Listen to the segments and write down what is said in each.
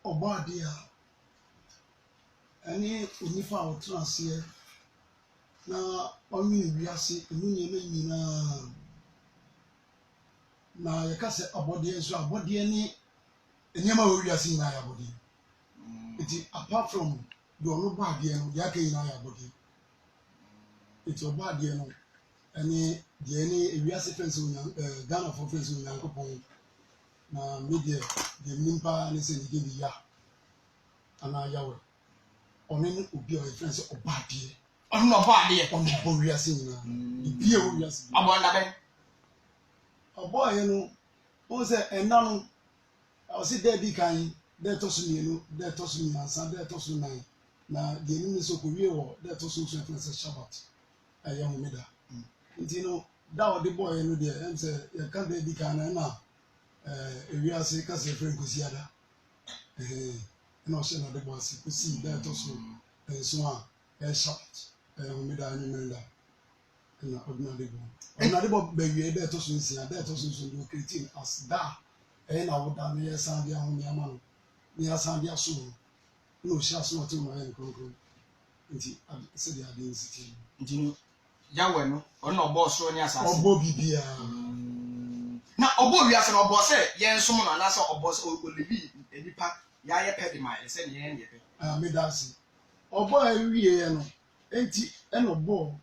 Obadia any unifa or trans here. Now, only we are see na you can say about so about any nyama we are seeing na your body. It is apart from the no bad there no ya can na your body. It's your bad there no any we are see friends Ghana for friends in Yankopon na media the nimpa and say the ya ana yawe oni obi o friends o bad there on no bad there on the we are seeing na the beer we are seeing about that boy no o say enanu o say there be kan there to so mienu there to so miansa there to so nine na the ni so ko wie wo there to so friends Shabbat aye homeda nti no da o the boy no there em say you can there be kan na we are say ka say friend ko siada na o say na the boy say ko si there to so so a Shabbat homeda ni menda na ordinary boy ordinary boy be wie there to so nsia there to so do creating as da na wo da me san dia ho ni ama no ni asan dia so no sha so no to ma en konkro nti se dia de nsiti nti yawe no ono boss ro ni asase obo bibia na obo wi ase no obo se yen som no na se obo se olibi enipa ya ye pedi ma se ni yen ye pe me dasi obo awie ye no enti en obo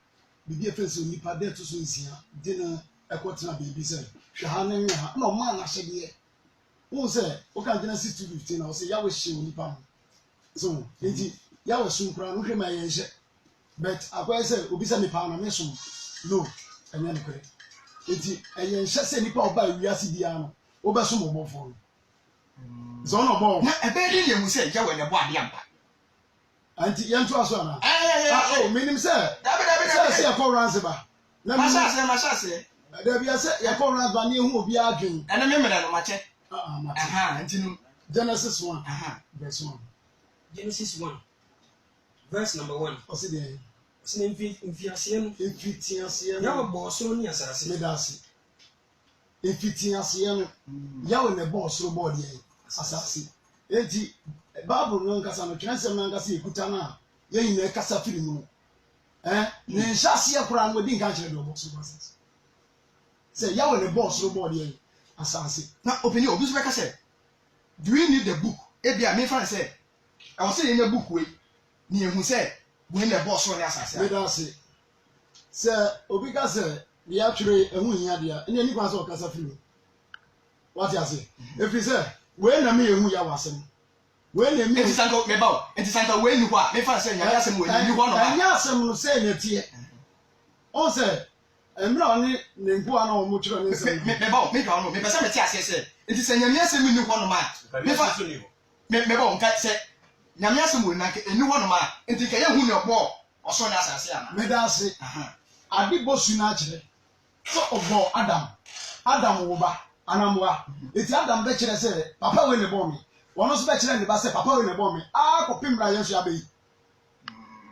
bibia fese onipa de to so nsia de na ekotena bebi se hwe ha na nwe ha na o ma na hye de who say o kan gina 615 na o say yawe hye onipa so enti yawe sum kra no hwe ma ye hye but akwai say obi say me pa na me sum no enya ne kre enti eye hye say nipa oba wiase bia no o be sum obo fo so no bo na ebe di ye mu say yawe ne bo ade ampa anti yentu aso na oh minim say say e ko ranse ba na mashase da bia say e ko ranse ba ne hu obi adwen ene me mena no mache anti Genesis 1 verse 1 Genesis 1 verse number 1 o say dey sin mfitiase ya boss ro ni asase me dasi mfitiase no ya we me boss ro board ye asase enti Bible no nkasa no twensem no nkasa ekuta na ye nyina kasa firi mu ne nhyase akura no di nka kire do boss ro asase say ya we ne boss ro board ye asase na opinion obi so be ka say do we need the book ebia me fan say I was saying in the book we ni ehun say when the boss on asase me da say obi ka say we atwere ehun hia dia ene ni kwa say okasa firi what you say if you say we na me ehun ya wasem we na me enti sanko me ba enti sanko we ni ho a me fan say nya asem we ni ho no ba nya asem no say na tie on say emra oni ne nku ana o mo twere ne say me ba me ka no me pese me tie ase say enti say nya asem ni ho no ma me fa me ba on ka say nyame asem wo na eni ho no ma enti ka ye hu ne obo oso na asase ana me da se ade bosu na kire so obo adam wo ba anamwa enti adam be kire se papa we ne bo me wono so be kire ne ba se papa we ne bo me a ko pimra ye so abai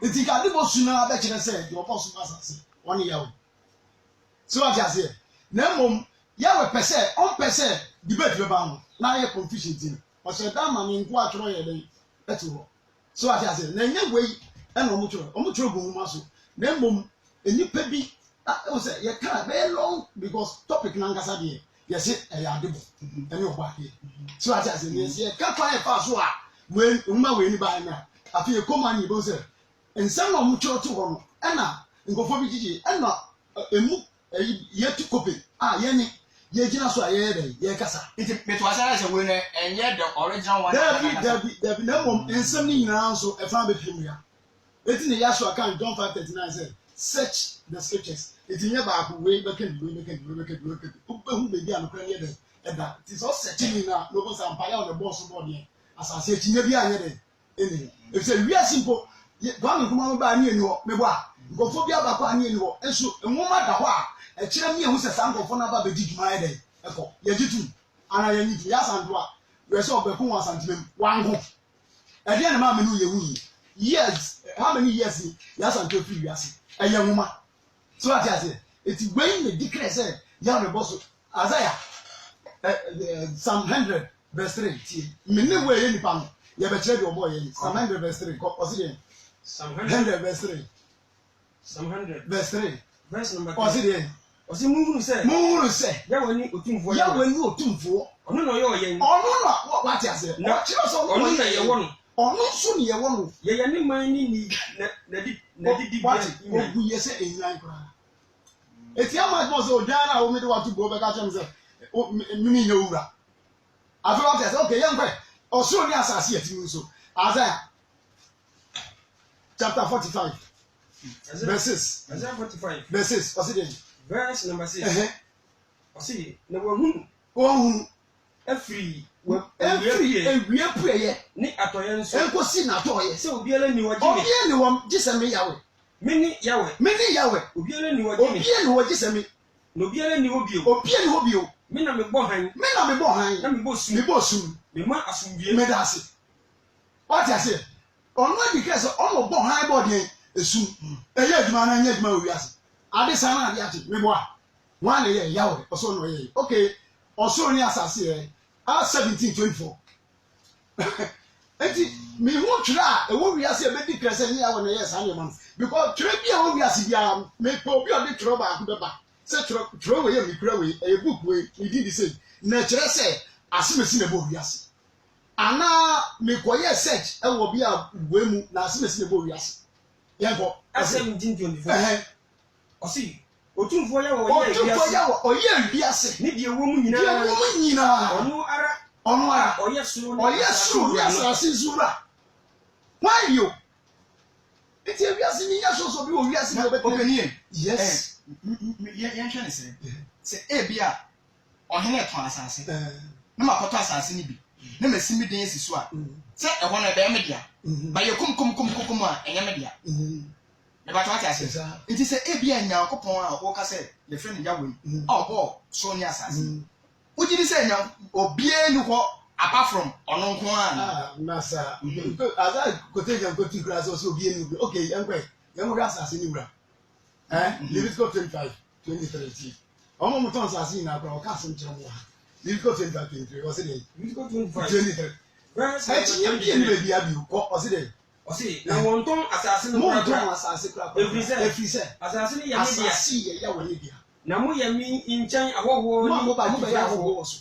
enti ka ade bosu na be kire se de obo so asase woni yawo so what you say na mom yawo pese on pese debate be ba no na ye confusion tin o se da ma me nko atworo ye den eto so what you say na nye wei e na omutworo go mu maso na mom enipa bi o say ye ka be long because topic na ngasa de ye say e ya debo eni obo ake so what you say na say ka fa e fa so a we umma we ni ba na afi e koma ni bo say ensem na omutworo to ho no e na ngofo bi gigi e na emu ye tu kope ye ni ye gina so aye dey ye kasa enti me to asara say we ne enye the original one David na mom ensem ni nyina so e fa be pim ya eti ne ya so kan John 5:39 say search the scriptures eti nye ba ko we be kan hu be bi anokra ne dey e da it is all searching na no go say empire on the boss board here asase eti nye bi anye dey eni if say we are simple gwa me kuma ba ani eni ho me bo a gofo bi aba ko ani eni ho enso enwoma da ho a e kire me ehu se sankofo na ba be di dwuma ye dey e ko ye jitu ana ye nitu ya santo a we say obekun wa santimem wango e de na ma me no ye hu years how many years ya santo fi wiase e ye nwoma so what you say it when the declare say ya the boss Isaiah Psalm 100 verse 3 me ne we ye nipa no You better your boy. Psalm 100 verse 3. Psalm 100 verse 3. Psalm 100 verse 3. verse number 3. Osidian. Osi Mungu say. Mungu say. Yawe ni otumfo. Yawe ni otumfo. Ono no yo yen. Ono no what you say? Na chiro so ono na ye wono. Ono so ne ye wono. Ye ye ni man ni na di what ogu ye say enyan kra. Eti ama mo say odan na o me de watu go be ka chem say mimi nya wura. Afi what you say okay yen kwe. Oso ni asase ati nso. Isaiah chapter 45 verses. Isaiah 45 verses. Osidian. Verse number 6. Osi na wahunu afri ewie pueye ni atoye nso enkosi na atoye se obiele ni wajime obiele ni wom giseme yawe mini yawe obiele ni wajime obiele ni wagiseme na obiele ni obio obiele ni obio me na me bo han na me bo sum me ma asumdie me dase what you say ono because ono bo han bo den esum eye aduma na nya aduma owiase ade sana ade ate me bo a one ye yawe oso no ye okay oso ni asase ye 1724 enti me hu twira e wo wiase e be di krese ni yawe na ye sa ne man because twira bia wo wiase bia me po bi o de twira ba ku be ba se twira we ye me kura we e book we e di the same na kire se asemesi na bo wiase ana me koye search e wo bia we mu na asemesi na bo wiase ye go 1724 osi otumfo yawe oye wiase ni die wo mu nyina ono ara oye suru ya asase zura why you eti wiase ni ya so bi o wiase na opinion yes yen hwe ne se bia ohene to asase na makoto asase ni bi na masimi den esi so a se ehwo na be media ba ye kum a enye media me ba to asase enti se bia nyankopon a wo ka se ye fre ne yawe obo so ni asase ujiri se nya obie ni ho apart from ono nko a nasa aza koteja nkoti kura so obie ni okay yenkwe asase ni wura Leviticus 25:23 omo mo ton asase na kura o ka sem kire mo ha Leviticus 25:23 o se dey Leviticus 25 23 verse yem bi en be abi ko o se dey osi na wonton asase no mo ton asase kura every say asase ni ya media asase ye ya woni dia na mo ya mi inchan ahoho ni mo ba ya ahoho so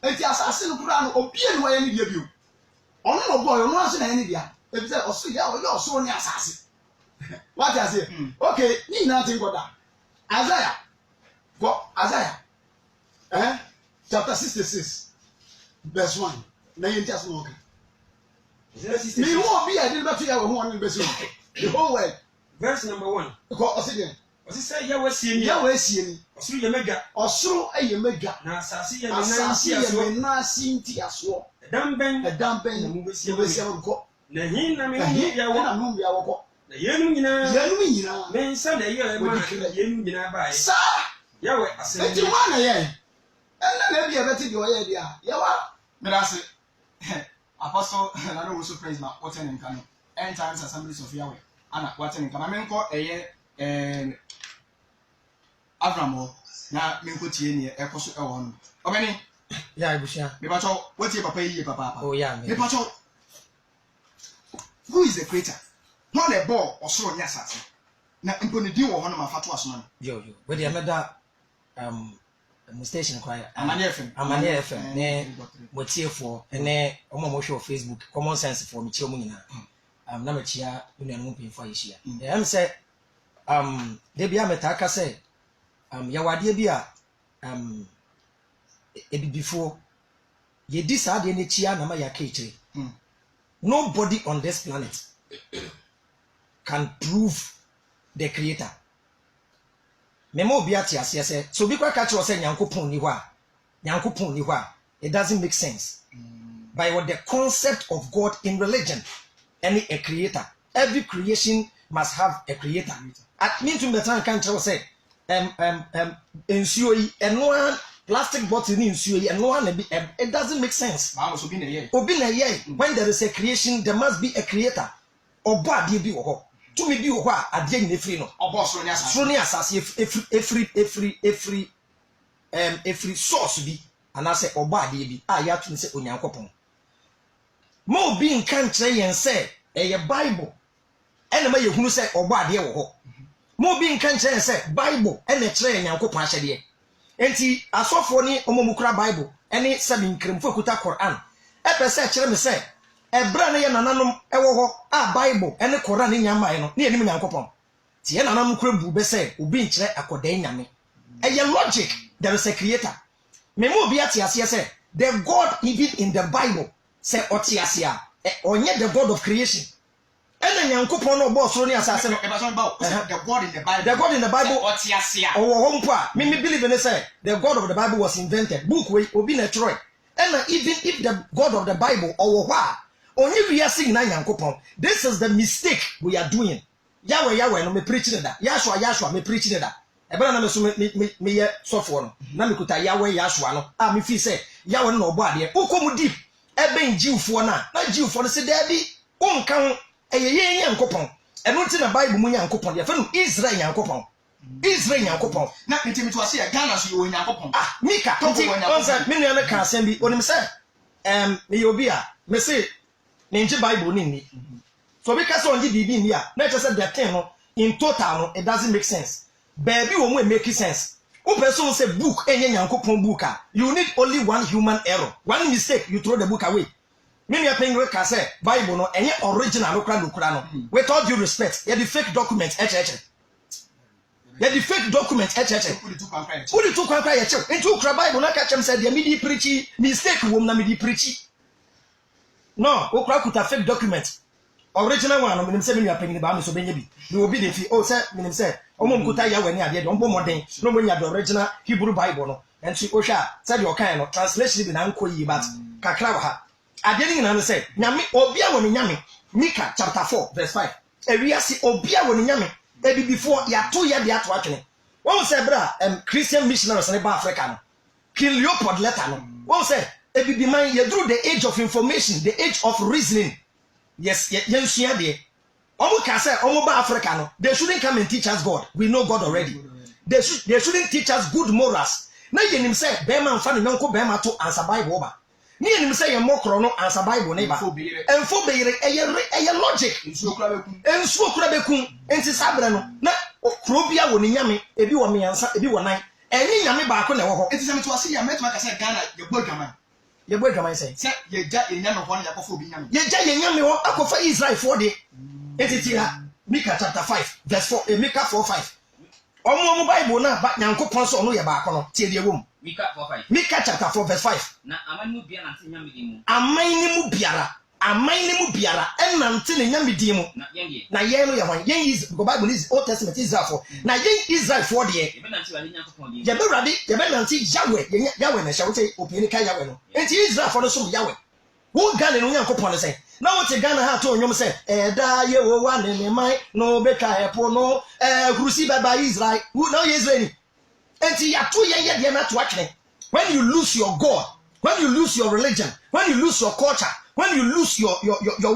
enti asase no kura no obie no ya ni dia bio ono no boy ono ase na ya ni dia every say oso ya oso ni asase what I say okay ni na tin goda Isaiah chapter 66 verse 1 na yen just no okay me who be I didn't bet you who one verse the whole world verse number 1 ko osigin osi say ya wasie ni osuru ye mega osuru eye mega na asase ye na sinti aso edamben na mu besi ko na hin na me hu ya wo na mu ya wo ko na yenum nyina men sa na ye ma yenum nyina ba ye sa yawe asem enti wa na ye na bia beti de oye dia yawa medase apostle na no so praise ma what in kan end times assemblies of Yahweh ana what in kan menko Abraham na menko tie ni ekoso e wo no obeni ya ibushia me ba cho wetie papa yi papa oh ya me ba cho who is the creator no le ball osoro nya asase na mponidi wo ho no mafato aso no yo we dey meda station choir Amane FM ne motiefo ne omo mo hwe Facebook common sense for me chie mu nyina na me chia unu no mpin for yeshia em say de bia metaka say ya wade bia ebibifo ye di sa de ne chia na ma ya ka kire nobody on this planet can prove the creator memo bia ti ase say so bi kwa ka kire say nyankopon ni ho a it doesn't make sense by what the concept of God in religion any a creator every creation must have a creator at mean to better can tell say ensuo yi eno plastic bottle ni ensuo yi eno na bi it doesn't make sense obi na ye when there is a creation there must be a creator obo ade bi wo ho tumi bi wo ho a ade nyina free no obo soro ni asase every source bi ana say obo ade bi a ya tumi say onyankopon mo bi nka nkyerɛ yɛn sɛ ɛyɛ bible ɛna ma yɛhunu sɛ ɔbɔ adeɛ wɔ hɔ mo bi nka nkyerɛ yɛn sɛ bible ɛna kyerɛ yɛn Nyankopɔn ahyɛdeɛ enti asɔfoɔ ne ɔmo mu kura bible ɛne sɛbi nkremfo kuta Quran ɛpɛ sɛ kyerɛ me sɛ ɛbra ne yɛ nananom ɛwɔ hɔ a bible ɛne Quran ne nyamae no ne yɛnim Nyankopɔn tie nananom kura bu bɛ sɛ obi nkyerɛ akɔdan nyame ɛyɛ logic there is a creator me mo bi ate aseɛ sɛ the God even in the Bible sɛ ɔte ase a ɔnyɛ the God of creation ɛna Nyankopɔn no ɔbɔ soro ne asase no the God in the Bible ɔte ase a ɔwɔ hɔ mpo a me believe ne sɛ the God of the Bible was invented book wey obi na twerɛ ɛna even if the God of the Bible ɔwɔ hɔ a ɔnyɛ wiase nyinaa Nyankopɔn this is the mistake we are doing Yahweh no me preach ne da Yahshua me preach ne da ebere na me so me ye sofo no na me kuta Yahshua no a me fi say Yahweh no obo ade ukomu deep ebe njiwfo na jiwfo no se da bi unka ho eye Nyankopon eno nti na Bible mu Nyankopon ye fa no Israel Nyankopon na ntimi to ase ya Ghana so yo Nyankopon mika nti onse me nua me ka asem bi onim se me ye obi a me se ne nji Bible ni so we ka so onji bibi ni a na che say the thing no in total no it doesn't make sense baby wo mo make sense o person say book enye Nyankopon book a you need only one human error one mistake you throw the book away me me pen we ka say Bible no enye original okra no with all due respect ye the fake document ye the fake document who the two kwankra ye chew into okra Bible na ka chem say the midi preach mistake wo na midi preach no okra kuta fake document original one no minim say me nua pen ni ba me so benye bi me obi dey fi say minim say omo mkuta Yahweh ni ade ombo modern no mo nya the original Hebrew Bible no enti o hwa say the okan no translation bi na nko yi but kakra wa ha ade ni na no say nyame obi a woni nyame Micah chapter 4 verse 5 ewiase obi a woni nyame ebi before ya to ye de ato atwene won say bra Christian missionaries ne ba Africa no King Leopold letter no won say ebi bi man ye through the age of information the age of reasoning yes yensua de omo ka say omo ba Africa no they shouldn't come and teach us God we know God already they shouldn't teach us good morals na yenim say be man fa ne nko be ma to answer Bible ba ni yenim say ye mokro no answer Bible ne ba enfo beyire eye logic ensuo kura bekun enti sabre no na kro bia wo ne nyame ebi wo meyansa ebi wo nan enyi nyame ba ko na wo ho enti se me to ase ya metuma ka say Ghana ye bodwaman ye bodwaman say ye ja nyame ho na yakofo bi nyame ye ja ye nyame ho akofa Israel for de etitia Micah chapter 5 verse 4 Micah 4:5 omo Bible na ba Nyankopon so no ye ba kono tie de wom Micah 4:5 Micah chapter 4 verse 5 na amani mu bia na nyame di mu aman ni mu biara enante ne nyame di mu na ye no ye hwan ye is go Bible is Old Testament Israel for na ye Israel for de ye be rade ye be nante Yahweh na hye opini ka Yahweh no enti Israel for no so Yahweh wo Ghana no Nyankopon no say na wote Ghana ha to onyom say da ye wo wa ne mai no betwa epo no hurusi baba Israel who now Israel enti ya to ye de na to atwene when you lose your God when you lose your religion when you lose your culture when you lose your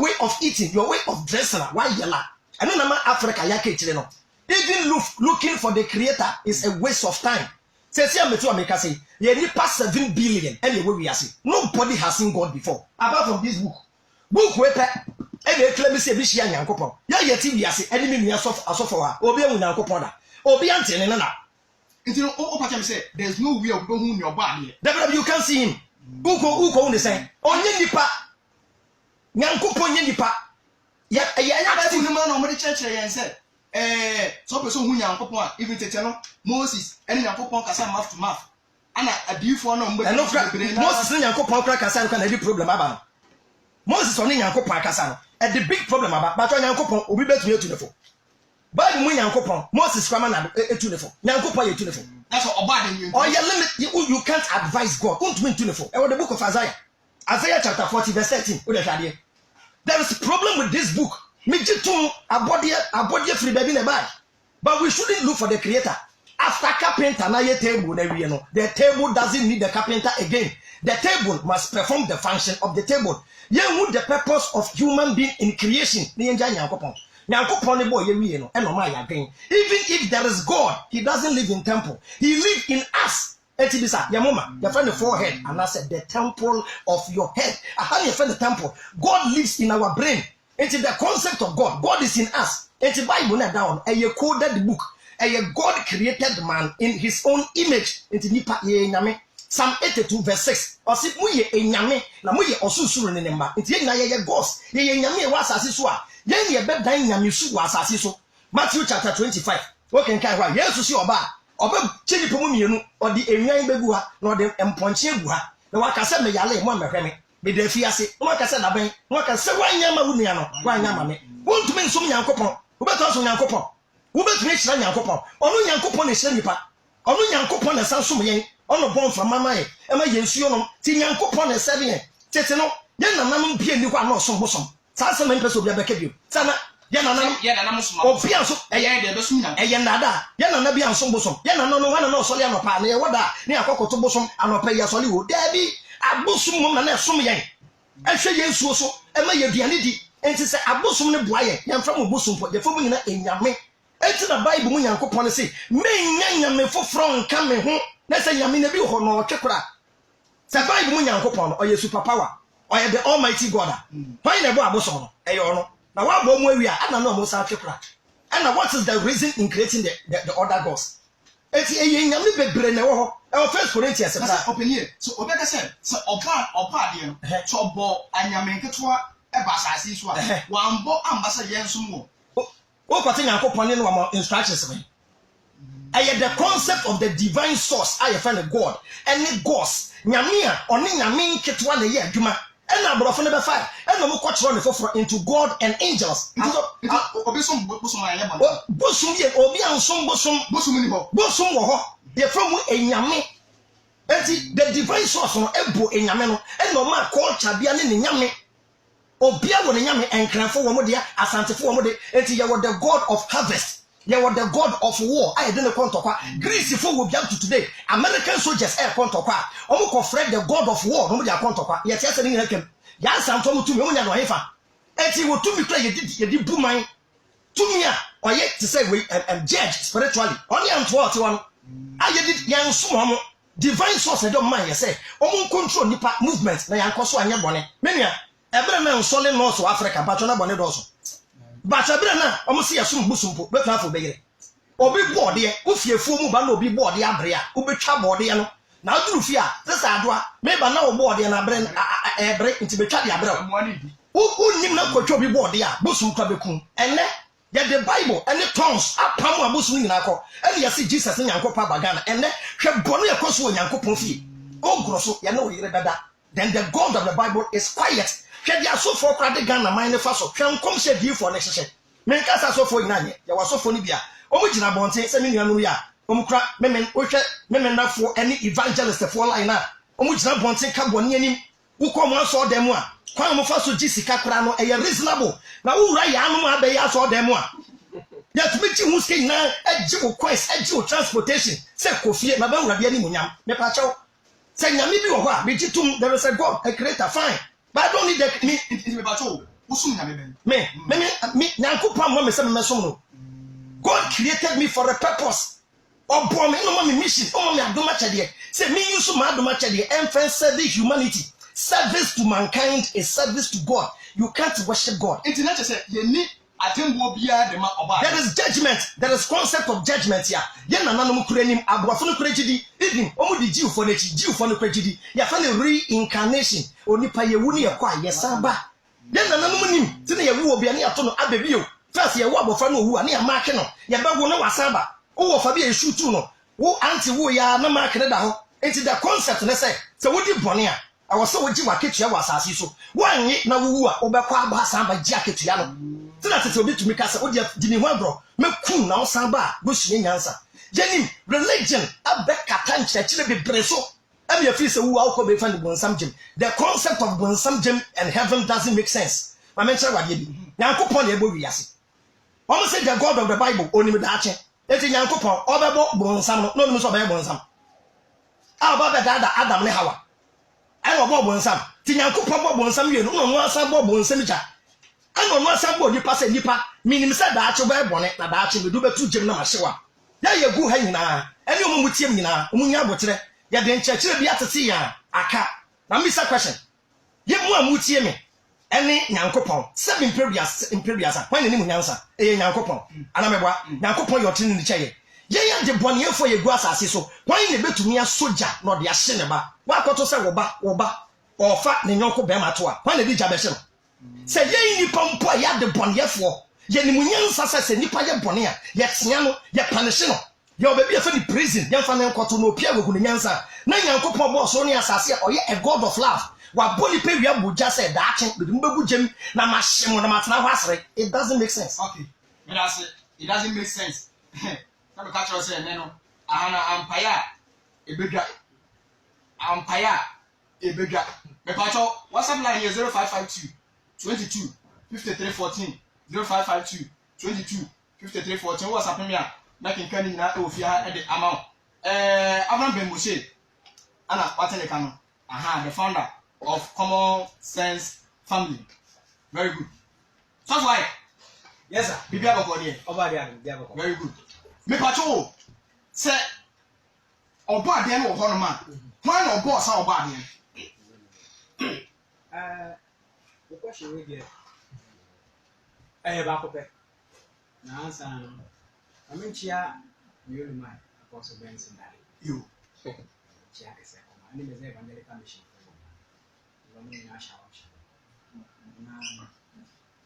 way of eating your way of dressing why yela and na Africa ya ke kire no even looking for the creator is a waste of time say ametu America say ye ni pass 7 billion and we ase nobody has seen God before apart from this book we pe e dey claim say bi hia Nyankopon ya yeti wi ase eni me nua asofo ha obi enu Nyankopon da obi ante ne na enti no o pacha me say there's no way of go hu your body you can see him uko ne say onye nipa Nyankopon nye nipa ya ati no man o mo de church yen say so person hu Nyankopon a even tete no Moses eni Nyankopon kasa mouth to mouth ana adifo no mbe Moses ni Nyankopon kra kasa no kana di problem aba no Moses oni Nyankopon kasa no e the big problem aba but Nyankopon obi betumi etu nefo Bible mu Nyankopon Moses kwama na etu nefo Nyankopon etu nefo that's oba de oh yeah limit you can't advise God don't win to nefo e the book of Isaiah chapter 40 verse 13 o de hwade there is a problem with this book me jitu abodie free baby na bad but we shouldn't look for the creator after carpenter na ye table na wie no the table doesn't need the carpenter again the table must perform the function of the table ye who the purpose of human being in creation ni enja Nyankopon ne boy ye no e no ma ya gan even if there is God he doesn't live in temple he live in us eti bisa your mama your friend the forehead and I said the temple of your head how your friend the temple God lives in our brain eti the concept of God is in us eti Bible na down a coded book a God created man in his own image eti nipa ye nyame Psalm 82 verse 6 osi mu ye enyame na mu ye osusuru ne nemba enti ye na ye gods ye nyame wa asase so a ye ye be dan nyame su wa asase so Matthew chapter 25 okay kan wa Jesus si oba chini pomu mienu odi enwan begu ha na odi emponche egu ha na waka se me yale mo amehwe me de fi ase no waka se na ban no waka se wanya ma wunu ya no wanya ma me wontumi nsom nyankopon wobeto so nyankopon wobetumi hira nyankopon onu nyankopon na hira nipa onu nyankopon na sansom yen onu bon fa mama ye e ma yensuo no ti nyankopon na sebe yen tete no ye nanam bia ni kwa na osom bosom sa se me pese obi abeka bio sana ye nanam obi anso eye de besum na eye nada ye nanam bia anso bosom ye nanam no wana na osole anopa na ye woda ne akokoto bosom anopa ye sole wo dabi abosum mo na esom yen ehwe yensuo so e ma ye duane di enti se abosum ne boa ye ye mfa mo bosom po ye fomu nyina enyame enti na Bible mu Nyankopon se menya nyame foforo nka me ho na se nyame na bi ho no twekora se Bible mu Nyankopon o ye super power o ye the almighty God why na bo abosom no e ye ono na wa bo mu awia ana na mo sa twekora and what is the reason in creating the other gods enti e ye nyame bebre na wo ho e First Corinthians se opinion so obeka se opa de no so obo anyame nketoa e ba asase so a wambo ambasa yensum wo what got Nyankopon no am instructions me the concept of the divine source I find God any gods nyame a oni nyame nketwa na ye adwuma na abrofo ne be fa na mo kwotro ne foforo into God and angels obisom bosom aye bon bosom ye obi ansom bosom ni ho bosom wo ho ye from enyame enti the divine source no ebo enyame no na o ma culture bia ne nyame obia wo ne nyame enkrafo wo mo de asantefo wo mo de enti ye were the God of harvest ye were the God of war I dey kontokwa Greece fo wo bia to today American soldiers kontokwa omo ko friend the God of war no mo de kontokwa ye tie se ne nyina kem ya asanto mo tumi mo nya no hefa enti wo tumi kra ye di buman tumi a oye to say we judge spiritually only am to what one aye di yan so mo divine source e do man ye say omo control nipa movement na yan koso anya bone menia ebere na nsole no so Africa ba chona bone do so ba chabere na omo se yesum busumpo betu afo beyere obi board ye ofiefuo mu ba na obi board ye abre a obetwa board ye no na aduru fi a sesa adoa me ba na o board ye na abre ebre nti betwa de abre o nim na kwotwa obi board ye a busum kwa bekum ene ye the Bible ene tongues apam abusum nyina akọ ene ye se Jesus nyankopon abagana ene hwe bonu ye koso nyankopon fi o groso ye na o yire dada then the God of the Bible is quiet hwe dia so for krade Ghana man ne fa so hwe nkom hwe di for ne hye men kasa so for nyanye ye wa so for ni bia o mu gina bonte se me nuanu ya o mu kra memen o hwe memen na for any evangelist for line na o mu gina bonte ka boni anim wo ko mo so dem a kwan mo fa so gi sika kra no e reasonable na wo wura ya anu abe ya so dem a ya tumi ti hu skin na agi wo quest agi wo transportation se kofie na ba wura bia ni munyam me pa chew se nyame bi wo ho a me gi tum there is a God a creator fine but I don't need that me me pa chew usum nyame ben me nyankopon mo me se me som no God created me for a purpose obo me no me mission o me adoma chede say me use my adoma chede and serve humanity. Service to mankind is service to God. You can't worship God. Internet say ye ni atembo bia de ma oba. There is judgment. There is concept of judgment here. Ye na nanom kura nim abrofo no kura gidi. Even omu di Jew for nechi Jew for no kura gidi. Ya fa na reincarnation. Onipa ye wu ne ye kwa ye samba. Ye na nanom nim ti na ye wu obi ani ato no abebio. First ye wu abofra no wu ani amake no. Ye ba wo no wasamba. Wo wo fa bi e shoot no. Wo anti wo ya na make ne da ho. Enti the concept na say wo di bone a I was so ji waketua wa asase so wanyi na wuwu a obekwa aba samba ji aketua no tina tete obi tumi kasa odi di ni ho abro mekum na osamba go sue nyansa yenim religion abekata nchechire bebre so abi afi se wuwa ko be fan the bonsam gem the concept of bonsam gem and heaven doesn't make sense ma mention wade bi nyankopon na ebo wiase omo say the God of the Bible onim da ache eti nyankopon obebo bonsam no no so be bonsam aba be da Adam ne Hawa I will bob on some. Tinyankopon bob on some, you know, no some bob on some. I don't know some body pass a nipper, meaning said that you wear bonnet, that you do better to Jim Namashawa. There you go hanging now. And you with him now, Munya Botre, ya de nkyerɛkyerɛ bi atete ya aka na me sa question ye mu a mu tie me ene nyankopɔn sɛ imperiasa when ne mu nyansa nyankopɔn ana meboa nyankopɔn yɛ ɔtene ne kyɛye ye ya de bɔneyɛfo ye gu asase so when ne betumi asoja na ɔde ahye ne ba wakɔto sɛ wo ba ɔfa ne nyɔnko bɛma to a when ne di gya bɛhye no sɛ ye nipa mpo a ya de bɔneyɛfo ye ne mu nyansa sɛ nipa ye bɔne a ye tea no ye punish no ye obabi ye fa di prison ye fa ne nkoto no opia gogu ne nyansa na nyankopɔn bɔ so ne asase a ɔyɛ a god of love wa boni pe wia buja say da achen be mbebu jem na mahye mo na matena ho asere. It doesn't make sense. Okay, me that say it doesn't make sense. Tell me catch us say no ahana ampaya ebedwa me pacho WhatsApp line here 0552 22 53 14 0552 22 53 14 WhatsApp me a making can na ofia e de amount Abraham Bembushe ana watele kanu the founder of Common Sense Family. Very good. So why? Yes, sir. Bibia bako there. Over there. Very good. Me pacho say obo ade no ho no ma. When obo sa obo ade. The question we get back up. Na answer no. I mean chia you my Apostle Benson that You. Chia ke se ko. Ani me ze evangelical mission.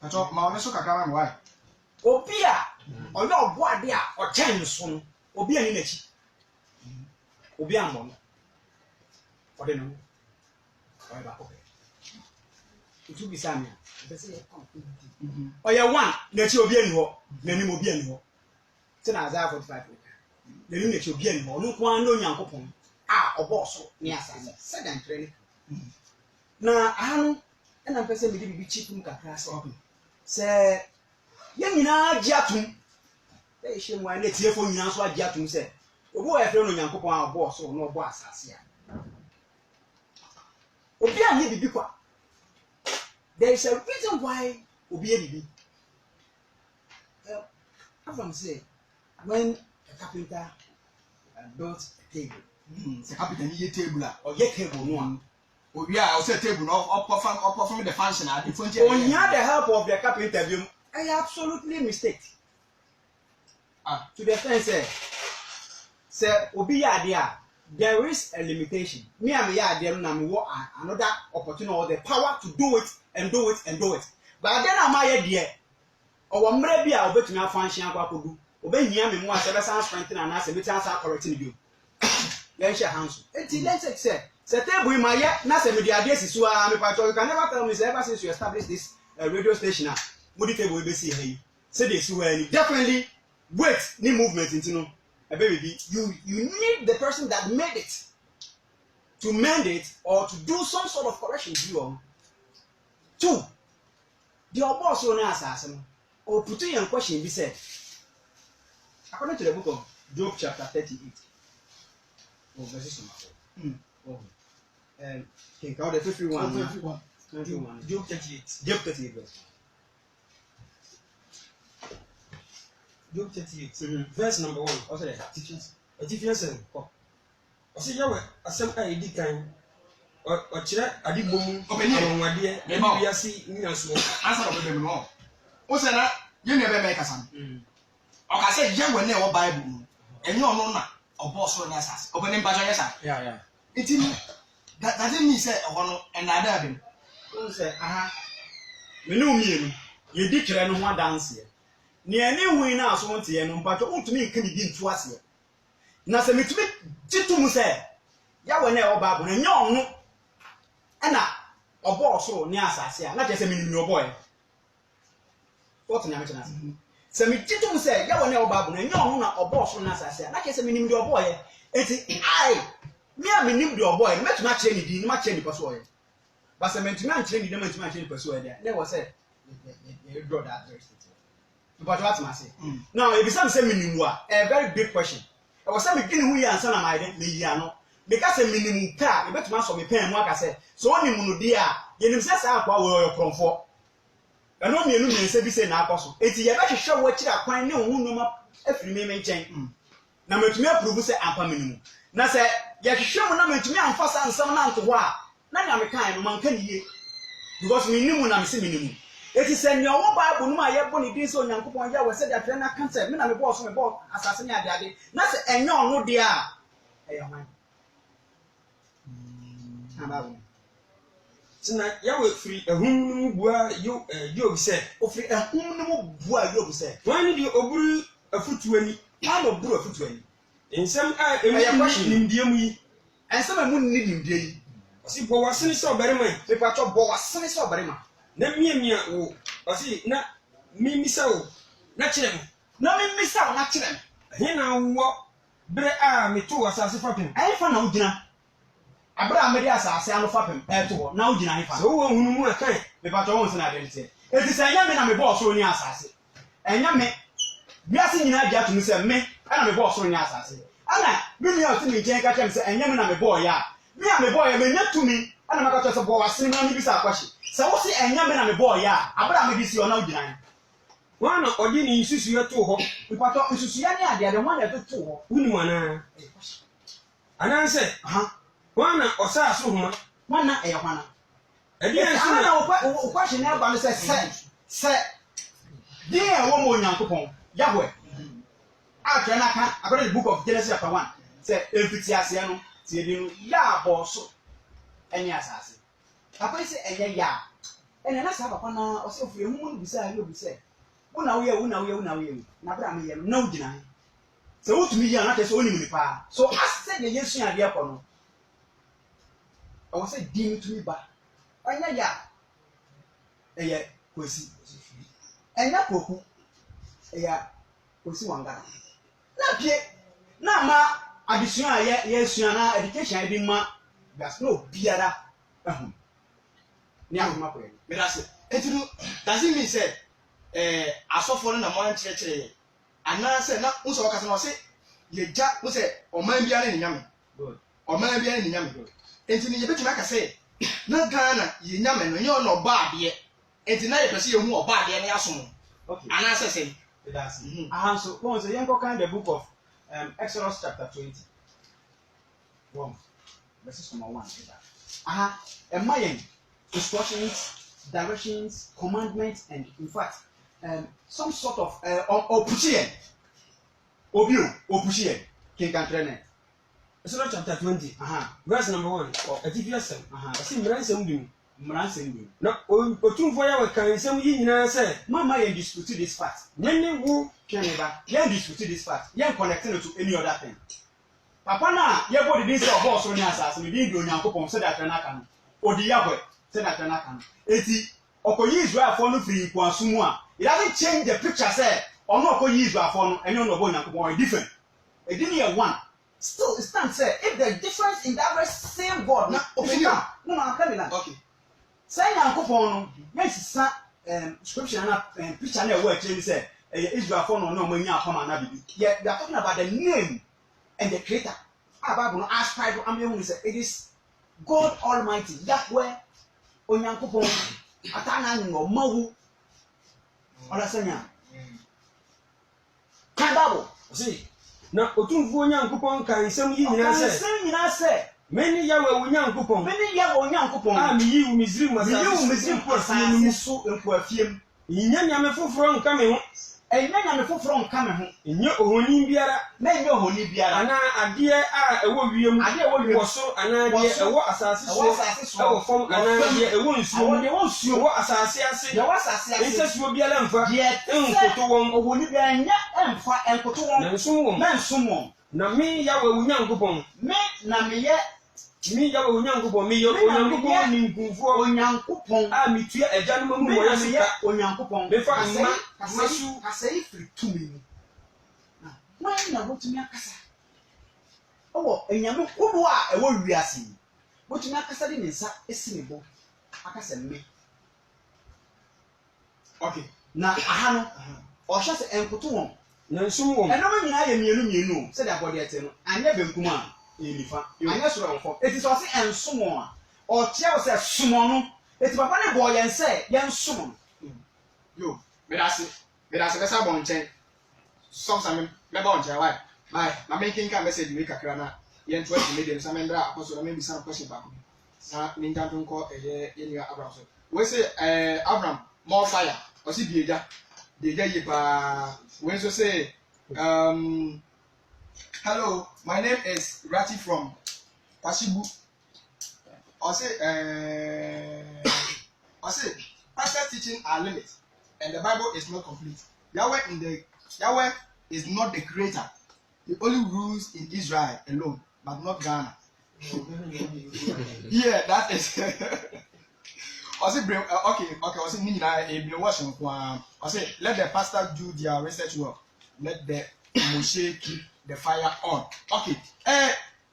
Pacho ma ono so kakara mo why? Obi a oyo obo ade a ochen nso no obi ani nachi obi ammo no ode no oyo ba ko be itu bi sa me be say oyo one nachi obi ani ho nanim obi ani ho te na Isaiah 45 nanim nachi obi ani ho no kwa no nyankopon a obo so ne asase second training na ahanu ena mpese me bibi chipum kakra se ye nyina agiatum e hye mu ana tiefo nyina so agiatum se obo e fere no nyankopon a obo so no obo asase a obi anye bibi kwa. There is a reason why obi e bibi. Abraham say when a carpenter built a table, the carpenter need table or get table no. Obi a o say table no up from the function at the front. When you had the help of the carpenter, I absolutely mistake. To the extent say obi ya there, there is a limitation. Me and me ya there na me want another opportunity or the power to do it and do it and do it. But then am I there? Or mre bi a obetumi afanhia akwa kodu. Obehia me mu a se be san strengthen and as a bit answer correcting you. Then share hands. Enti let's say table my na se me dia sisu a me patro you can never tell me say ever since you established this radio station a mudi table we be see here say dey su any definitely wait ni movement into no e be you need the person that made it to mend it or to do some sort of correction to you. Two, the boss on asase no or put in question be said according to the book of Job chapter 38 verse number 4. Think out the 51. Job 38. Job 38 verse. Job 38. Verse number 1. Also there. Teachers. Teachers. Ose yawe asem a edi kan o kire adibom awonwade e biase nyaso answer of them no. O say na ye ne be make kasam. O ka say yawe na e wo Bible no. Enye ono na obo so na asase. Obene mpa so yesa. Yeah. That doesn't mean say ono enada dem. O say me no mienu ye di kire no ho adanse ye. Ne ani hui na aso nte ye no mpacho untumi nka ni bi ntu ase. Na se metumi titum say yawe na e wo Bible na nya ono na obo so ni asase a na je se me ni obo ye. What na me chana se me titum say yawe na e wo Bible na nya ono na obo so na asase a na je se me ni ndi obo ye. Eti me a me nim de oboy me tuma kire ni di ma kire ni paso ye ba se me tuma kire ni de ma tuma kire ni paso ye there na was say you draw that very straight but what ma say now if some say minimu a very big question I was say me gini hu ya ansa na my de me yi ano me ka say minimu ka e betuma so me pen mu aka say so oni mu no di a ye nim say sa akwa wo yo kromfo e no mienu mi nse bi say na akoso eti ye ba hwehwe wo kira kwan ne hu no ma afiri me nchen na metumi approve say ampa minimu na say yɛ hwehwɛ mu na mentumi amfa saa nsɛm na nto hɔ a na nya mekan no manka niye because me nimu na me se me nimu eti sɛ nea ɔwɔ Bible no ma yɛbɔ ne din sɛ Onyankopɔn yɛ wɔ sɛ de atwere na ka sɛ me na me bɔɔ so me bɔɔ asase ne ade na sɛ ɛnyɛ ɔno deɛ a ɛyɛ hwan abawo tina yawe free ehun no mu bua Job sɛ ofiri ehun no mu bua Job sɛ wan ni de oburu afutuani wan oburu afutuani nsɛm a emu nimdie mu yi nsɛm a emu nimdie yi ɔsi bɔ wasene sɛ ɔbarima yi pepa tɔ bɔ wasene sɛ ɔbarima na miamia wo ɔsi na mimisa wo na kyerɛ me na mimisa wo na kyerɛ me ɛhe na wɔ bere a meto asase fapem ɛhe fa na wogyina abere a mede asase ano fapem ɛto hɔ na wogyina he fa sɛ wowɔ hunu mu akan pepa tɔ wɔn sɛ na ade nteɛ eti sɛ ɛnyɛ me na mebɔɔ soro ne asase ɛnyɛ me wiase nyinaa gye ato mu sɛ me ɛna mebɔɔ soro ne asase ana bi nua ɔte me nkyɛn ka kyerɛ me sɛ ɛnyɛ me na mebɔɔ yɛ a me a mebɔɔ yɛ menya tumi ɛna maka kyerɛ sɛ bɔ wasene na ne bisa akwahye sɛ wo se ɛnyɛ me na mebɔɔ yɛ a abere a mede si ɔna wogyina he wana ɔde ne nsusuɛ to hɔ mpatɔ nsusuɛ ne adeade ho na ɛde to hɔ wonim anaa anansɛ wana ɔsaa so homa wana ɛyɛ hwana ɛdeɛ nso na wokwahye ne ɛba no sɛ din a ɛwɔ ma Onyankopɔn Yahweh atwerɛ no aka according to the book of Genesis chapter 1 sɛ ɛmfiti aseɛ no tie di no yɛ abɔɔ so ɛne asase papa yi sɛ ɛnyɛ yɛ a ɛnɛ na saa papa na ɔsɛ ofiri ehu mu bisa yɛ obi sɛ wona woyɛ na bra me yɛ no na wogyina he sɛ wotumi yɛ na kyerɛ sɛ wonim nipa so asɛ deɛ yɛsua adeɛ kɔ no ɛwɔ sɛ din tumi ba ɛnyɛ yɛ a ɛyɛ Kwesi ɛnyɛ Kwoku ɛyɛ Kwesi Wangara na pie na ma adesua a yɛsua na education a yɛde ma gas no biara ɛho ne ahoma kɔ yɛ medase etinu does it mean say asɔfo no na mo ankyerɛkyerɛ yɛ anaasɛ na wo sɛ wɔkasa na ɔse yɛgya wo sɛ ɔman biara ne nyame ɔman biara ne nyame enti ne yɛbɛtumi aka sɛ na Ghana yɛ nyame no nyɛ ɔna ɔba adeɛ enti na yɛpɛ sɛ yɛhu ɔba adeɛ ne asom anaasɛ sɛ medase aha nso wɔn sɛ yɛnkɔ kan the book of Exodus chapter 20 verses number 1 aha ɛma yɛn instructions, directions, commandments, and in fact, some sort of opposition. Opposition. King Cantrene. Exodus chapter 20, verse number 1. Atifiasem. Asi mransem dum. Mransem dum. Na otumfo ya wakan nsem yi nyina se, mama yen dispute this fact. Nyene wo Keneba. Yen dispute this fact. Yen connecting it to any other thing. Papa na ye body din say obo so ni asase, me din di Onyankopon say that na kan. Odi Yahweh say that na kan. Eti okoyi Israel for no free kwasu mu a. It doesn't change the picture say ono okoyi Israel for no enyo no bo Onyankopon different. E din here one. Still it stands say if the difference in that very same God na opinion. No na kan na. Okay. Say Onyankopon no yes sa scripture na picture na e wo actually say Israel for no no manya akoma na bibi. Yeah, we are talking about the name and the creator. Our Bible ascribe it is God Almighty, Yahweh, Onyankopon, Atana no Mawu. Olasanya. Kan Bible. See. Na otumfo Onyankopon kan nsem yi nyina se. Many Yahweh Onyankopon. Many Yahweh Onyankopon. Ah mi yi Misrim asase so enkuafiem. Yinya nyame foforo nka me ho. Ɛnyɛ nyame foforo nka me ho. Enye ohoni biara. Na enye ohoni biara. Ana ade a ɛwɔ wiem. Ade a ɛwɔ wiem. Wɔ so ana de ɛwɔ asase so. Ɛwɔ fam ana de ɛwɔ nsuo. Ɛwɔ de wɔ nsuo. Ɛwɔ asase ase. Ɛwɔ asase ase. Nsesuo biara mfa. Nkoto wɔn. Ohoni biara nya ɛmfa nkoto wɔn. Na nsom wɔn. Na nsom wɔn. Na me Yahweh Onyankopon. Me na meyɛ mi Yahweh Onyankopon mi yo Onyankopon ni nkunfo Onyankopon a mitua agya no mu wɔyɛ sika Onyankopon me fa mma masu asɛe firi tumi mu na wɔn na wɔtumi akasa ɔwɔ enyame kodo a ɛwɔ wiase wɔtumi akasa de ne nsa esi ne bo akasa mme okay na aha no ɔhyɛ sɛ enkoto wɔn na nsum wɔn ɛnɔm nyinaa yɛ mienu sɛ de abɔde ɛte no anyɛ benkum a nifa anyɛ soro nkɔ eti sɛ ɔse ensom a ɔkyerɛ sɛ somo no eti papa ne bɔ yɛn sɛ yɛn som yo medase bɛsa bɔ nkyɛn sɔm sa me bɛba nkyɛn why na me kinka message we kakra na yen 20 million samendra apostle na me bi some question back na ninja to nko yen Abraham so we say Abraham more fire o si bi eja yi pa when so say hello, my name is Rati from Kwasibu. I say pastor teaching are limit and the Bible is not complete. Yahweh is not the creator. He only rules in Israel alone, but not Ghana. Yeah, that is. I say, okay. I say, I say, let the pastor do their research work. Let the Moshe keep the fire on. Okay.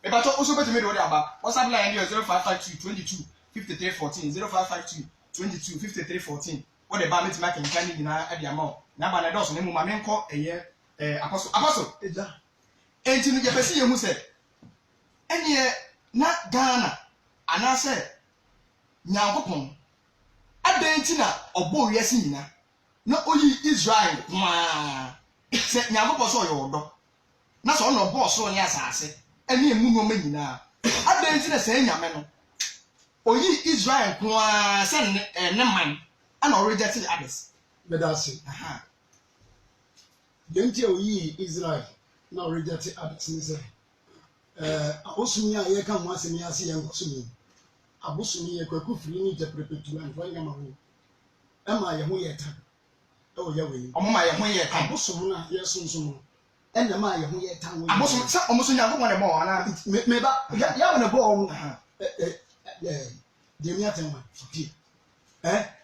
If I talk also better me about what's up line here 0552 22 53 14 0552 22 53 14. What the band making can at the amount. Now, but I don't know my main call a year. Apostle. And to the person who said, and yet, not Ghana, and I said, now, Popon, I didn't or boy, yes, not only Israel, said Nago saw your dog. Not all no boss, so yes, I said, and you move me now. I didn't say Yamano. Or ye Israel, send a man, and or rejected others. But that's it. Don't you ye Israel? No rejected others. Abosumi a ye kan wase mi ase ye ngosumi. Abosumi ye kwaku firi ni je prepetu an fanya ma ho. Ema ye ho ye ta. E wo ye we. Omo ma ye ho ye ta. Abosom na ye sunsun. Ena ma ye ho ye ta wo. Abosom sa omo so nyanko mo ne mo ana. Me ba ya wo ne bo omo. De mi atenwa. Fiti.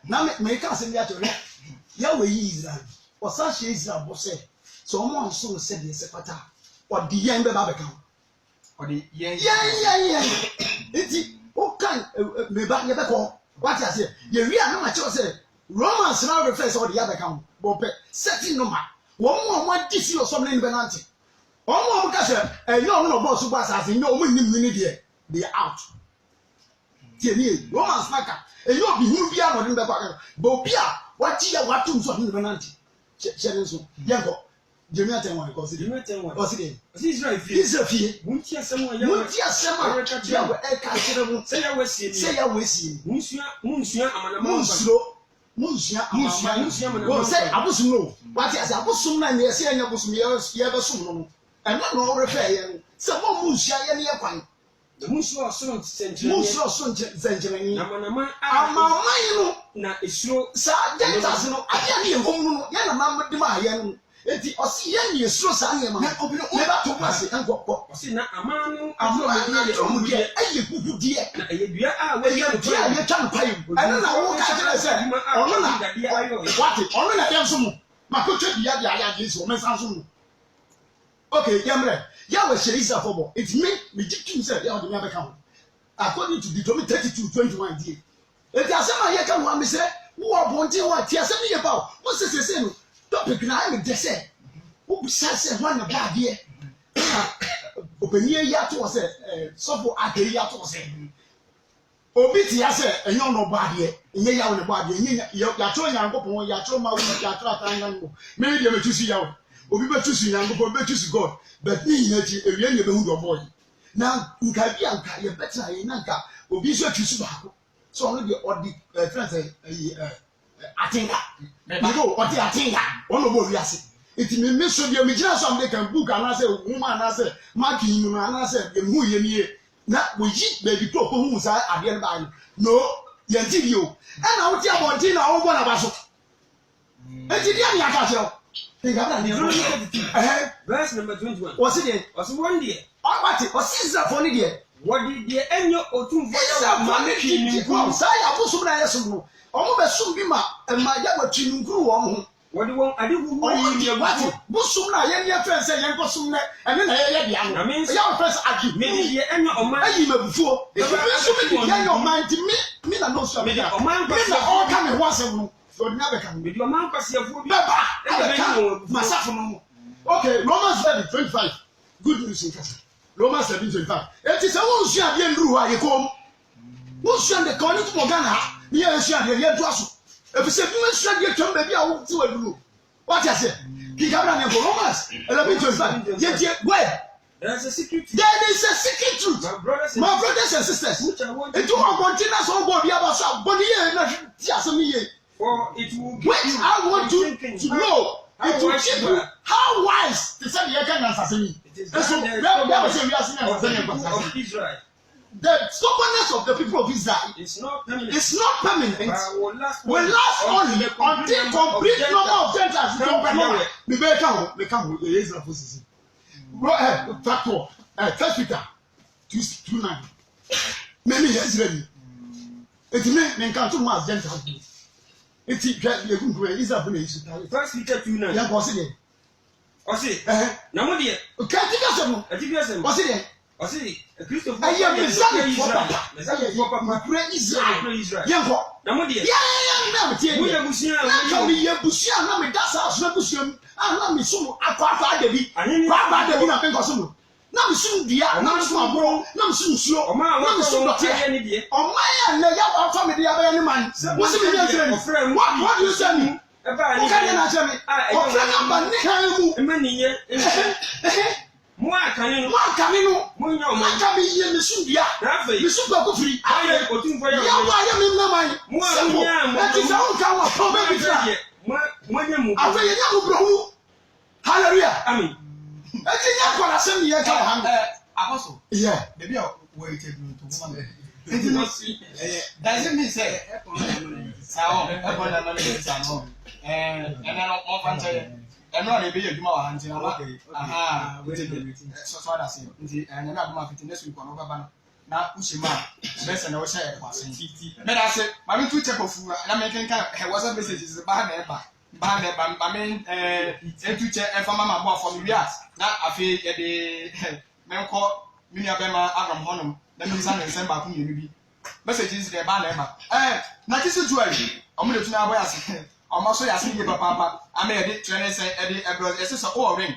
Na me ka se mi atore. Ya we yi Israel. Osa she Israel bo se. So omo anso se de se pata. Odi yen be ba be kan. Odi yen. Iti o kan me ba ye be ko. What I say? Ye wi an ma che o se Romans now refers all the other count. But setting number. One more this year or something in Benanti. One more because no boss who was as no minute here. They are out. Romans Maka. And you'll be new beyond or in the back. Bobia, what year, what two something in Benanti? Cherenzo, Yanko. Jamiatan one because it was it. Israel, Muntia someone, Muntia Sama, say I was seeing Munsia, Munsia, say Abusum. What is Abusum and the Asian Abusum, Yabasum, and not no repair. Some Munsia, any one. The Musso son Century, Amama, na is slow, sir, that doesn't know. I can't hear home, Yana Mamma. Eti osi yen ye sro sa anya ma obi no never to pass and go osi na amanu amudi eye kuku die na eye dua a we ye die ye twa pai eno na wo ka tell say ono na what ono na dem so mu makotwa bia bia ya de so me san so mu okay yamre ya we sherisa fobo it me jitu say ya de me abeka ho according to Deuteronomy 32:21 die eti asema ye ka ho me say wo obonti wo ti asema ye ba wo sesese no topic na I dey say who say one na bad here opinion ya to say so for ageri ya to say obi ti ya say enyo no bad here enye ya wo na bad here ya to nyankopon ya to ma wo ya to atanga ngo me dey me tusi ya wo obi be tusi nyankopon be tusi God but me yin achi ewie nye be hu do boy na nka bi anka ye better ye na nka obi so tusi ba ko so no dey odi friends atinga bigo oti atinga ono bo wiase iti me so bi me gina so am dey kan book ana say woman ana say marking you ana say dem hu ye nie na wo yi baby to ko hu sa ade no ba no ye nti o ana wo ti abonti na wo bo na ba so enti dia ni aka kiro tinga bra ni verse number 21 what's it was one day what is that for ni there what did the enyo otumfo ya ma me ki ko sa ya bo so na yeso no omo be sum bi ma ya watwi nkuru wo ho what do ade hu yi ye what bo sum na ye ne friend say ye ko sum ne ene na ye bia no ya friend agi me di enyo oman ayi mabufuo e bi sum di ye yo man ti me na no so me da oman me na all come me was no so di na be kan me di oman kwasiafo bi baba e ka masafo no okay Romans 7:25 good news in fact Romans 7:25 enti se won su ade nduru ha ye kom won su ande kan ni to Ghana ye nsu ade ye do aso efise bi nsu ade twam ba bi a wo ti waduru what you say ki kabra ne Romans 11:25 ye tie boy There's a secret. There is a secret truth. My brothers and sisters. It will continue so body about body and not For it will which I want you to know. It will teach you how wise the son you can answer me. So of Israel. the stubbornness of the people of Israel It's not permanent. is not permanent. But will last Only until complete number of Gentiles come. Me come Israel for season. Factor. First Peter 2:9. Many years ready. It me can to mass Gentiles. It is Israel for Israel. First Peter 2:9. Yeah, boss it. Osi. Na mo de. Can't you guess them? Atibiasem. Boss it. Osi. Christopher. I am Israel. Israel. Israel. Yanko. Na mo de. Yeah, Mo ya busia. na me ye busia na me dasa aso busiam na me so akwa debi kwa debi na penko so no na me so dia na me so abro na me so nsuo na me so dote o man ya ya wa fa me dia ba ni man wo se me dia tire what do you say me o ka na tire me o fra na ba ni kan mu emaniye mo akane no mo nya o man ka me ye me so dia me so ba ko firi aye otumfo ya wa ya me na man mo anya mo ti sa o ka wa ko be bi tira mo nya mo afa ye nya mo bro hallelujah amen eti nya kwa na sem ye ka ha Apostle. yeah Baby, wait a minute. it no see Does it mean say sao ebo na no say no and then on fan say and no dey be adwuma wa hanti na aha so that say nti and na adwuma fit next week on over na ushima best na wo share kwasen me da say ma me tu check ofu na me kan kan WhatsApp messages ba na me tu check e fama ma bo for me wiat na afi e de menko minia bema Abraham honum na mi san nsem ba ko yenu bi messages de ba na eba na kisi jewelry omo de tuna boy ase omo so ya se ye papa ama e de trene se e de ebro e se so o ring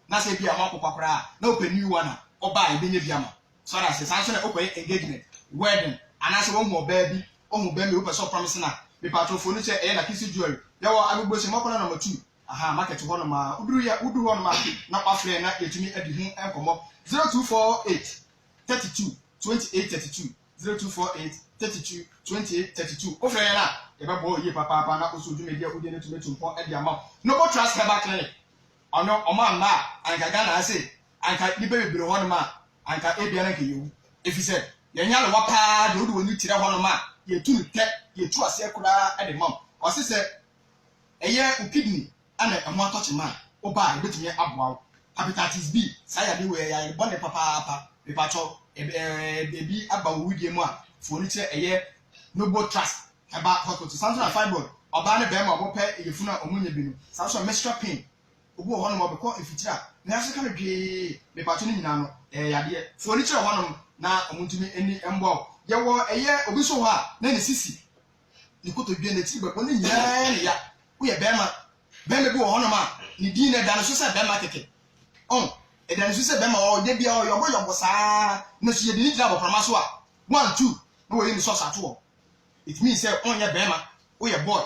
na se bia mo kokokra na open new one oba e benye bia ma so na se san so na open engagement wedding ana se wo hu oba bi o hu ba mi open so promise na me patro no che e na kisi jewelry yawo agbogbo se mo kono number 2 aha market hono ma uduru hono ma na kwafre na yetumi adi hu enkomo 0248 32 28 32 0248 32 28 32 ofre na e be bo ye papa na oso du media udi na tumi tumpo edi ama no go trust herbal clinic ono oma na anka ga na ase anka ni be bebere hono ma anka e bia na ke yewu efise ye nya le wapa de odi woni tire hono ma ye tu te ye tu ase kura edi mam o se se eye u kidney ana emo atoche ma oba ebetumi aboa hepatitis B saya de we ya bone papa pepacho ebi aba wudie mu a foni kire eye noble trust eba hospital sanso fibroid oba ne be ma obo pe yefuna omunye bi no sanso menstrual pain obo ho no mo be ko efitira na so ka me dwe pepacho ni nyina no yade foni kire ho no na omuntumi eni embo ye wo eye obi so ho a na ne sisi ikoto dwe na ti be ko ni nyina ne ya wo ye be ma bẹ́ẹ̀ bí wọ́n hàn máa ní dín ní ẹ̀dá ní sọ́sẹ̀ bẹ́ẹ̀ máa kẹ̀kẹ́ ọ̀n ẹ̀dá ní sọ́sẹ̀ bẹ́ẹ̀ máa ọ̀ débi ọ̀ yọ̀bọ̀ sáá ní sọ́sẹ̀ yẹn ní ìdílé àbọ̀ pàrọ̀mà so a 1 2 ní wọ́n yẹ ní sọ́sẹ̀ àtúwọ̀ it means say ọ̀n yẹ bẹ́ẹ̀ máa ó yẹ boy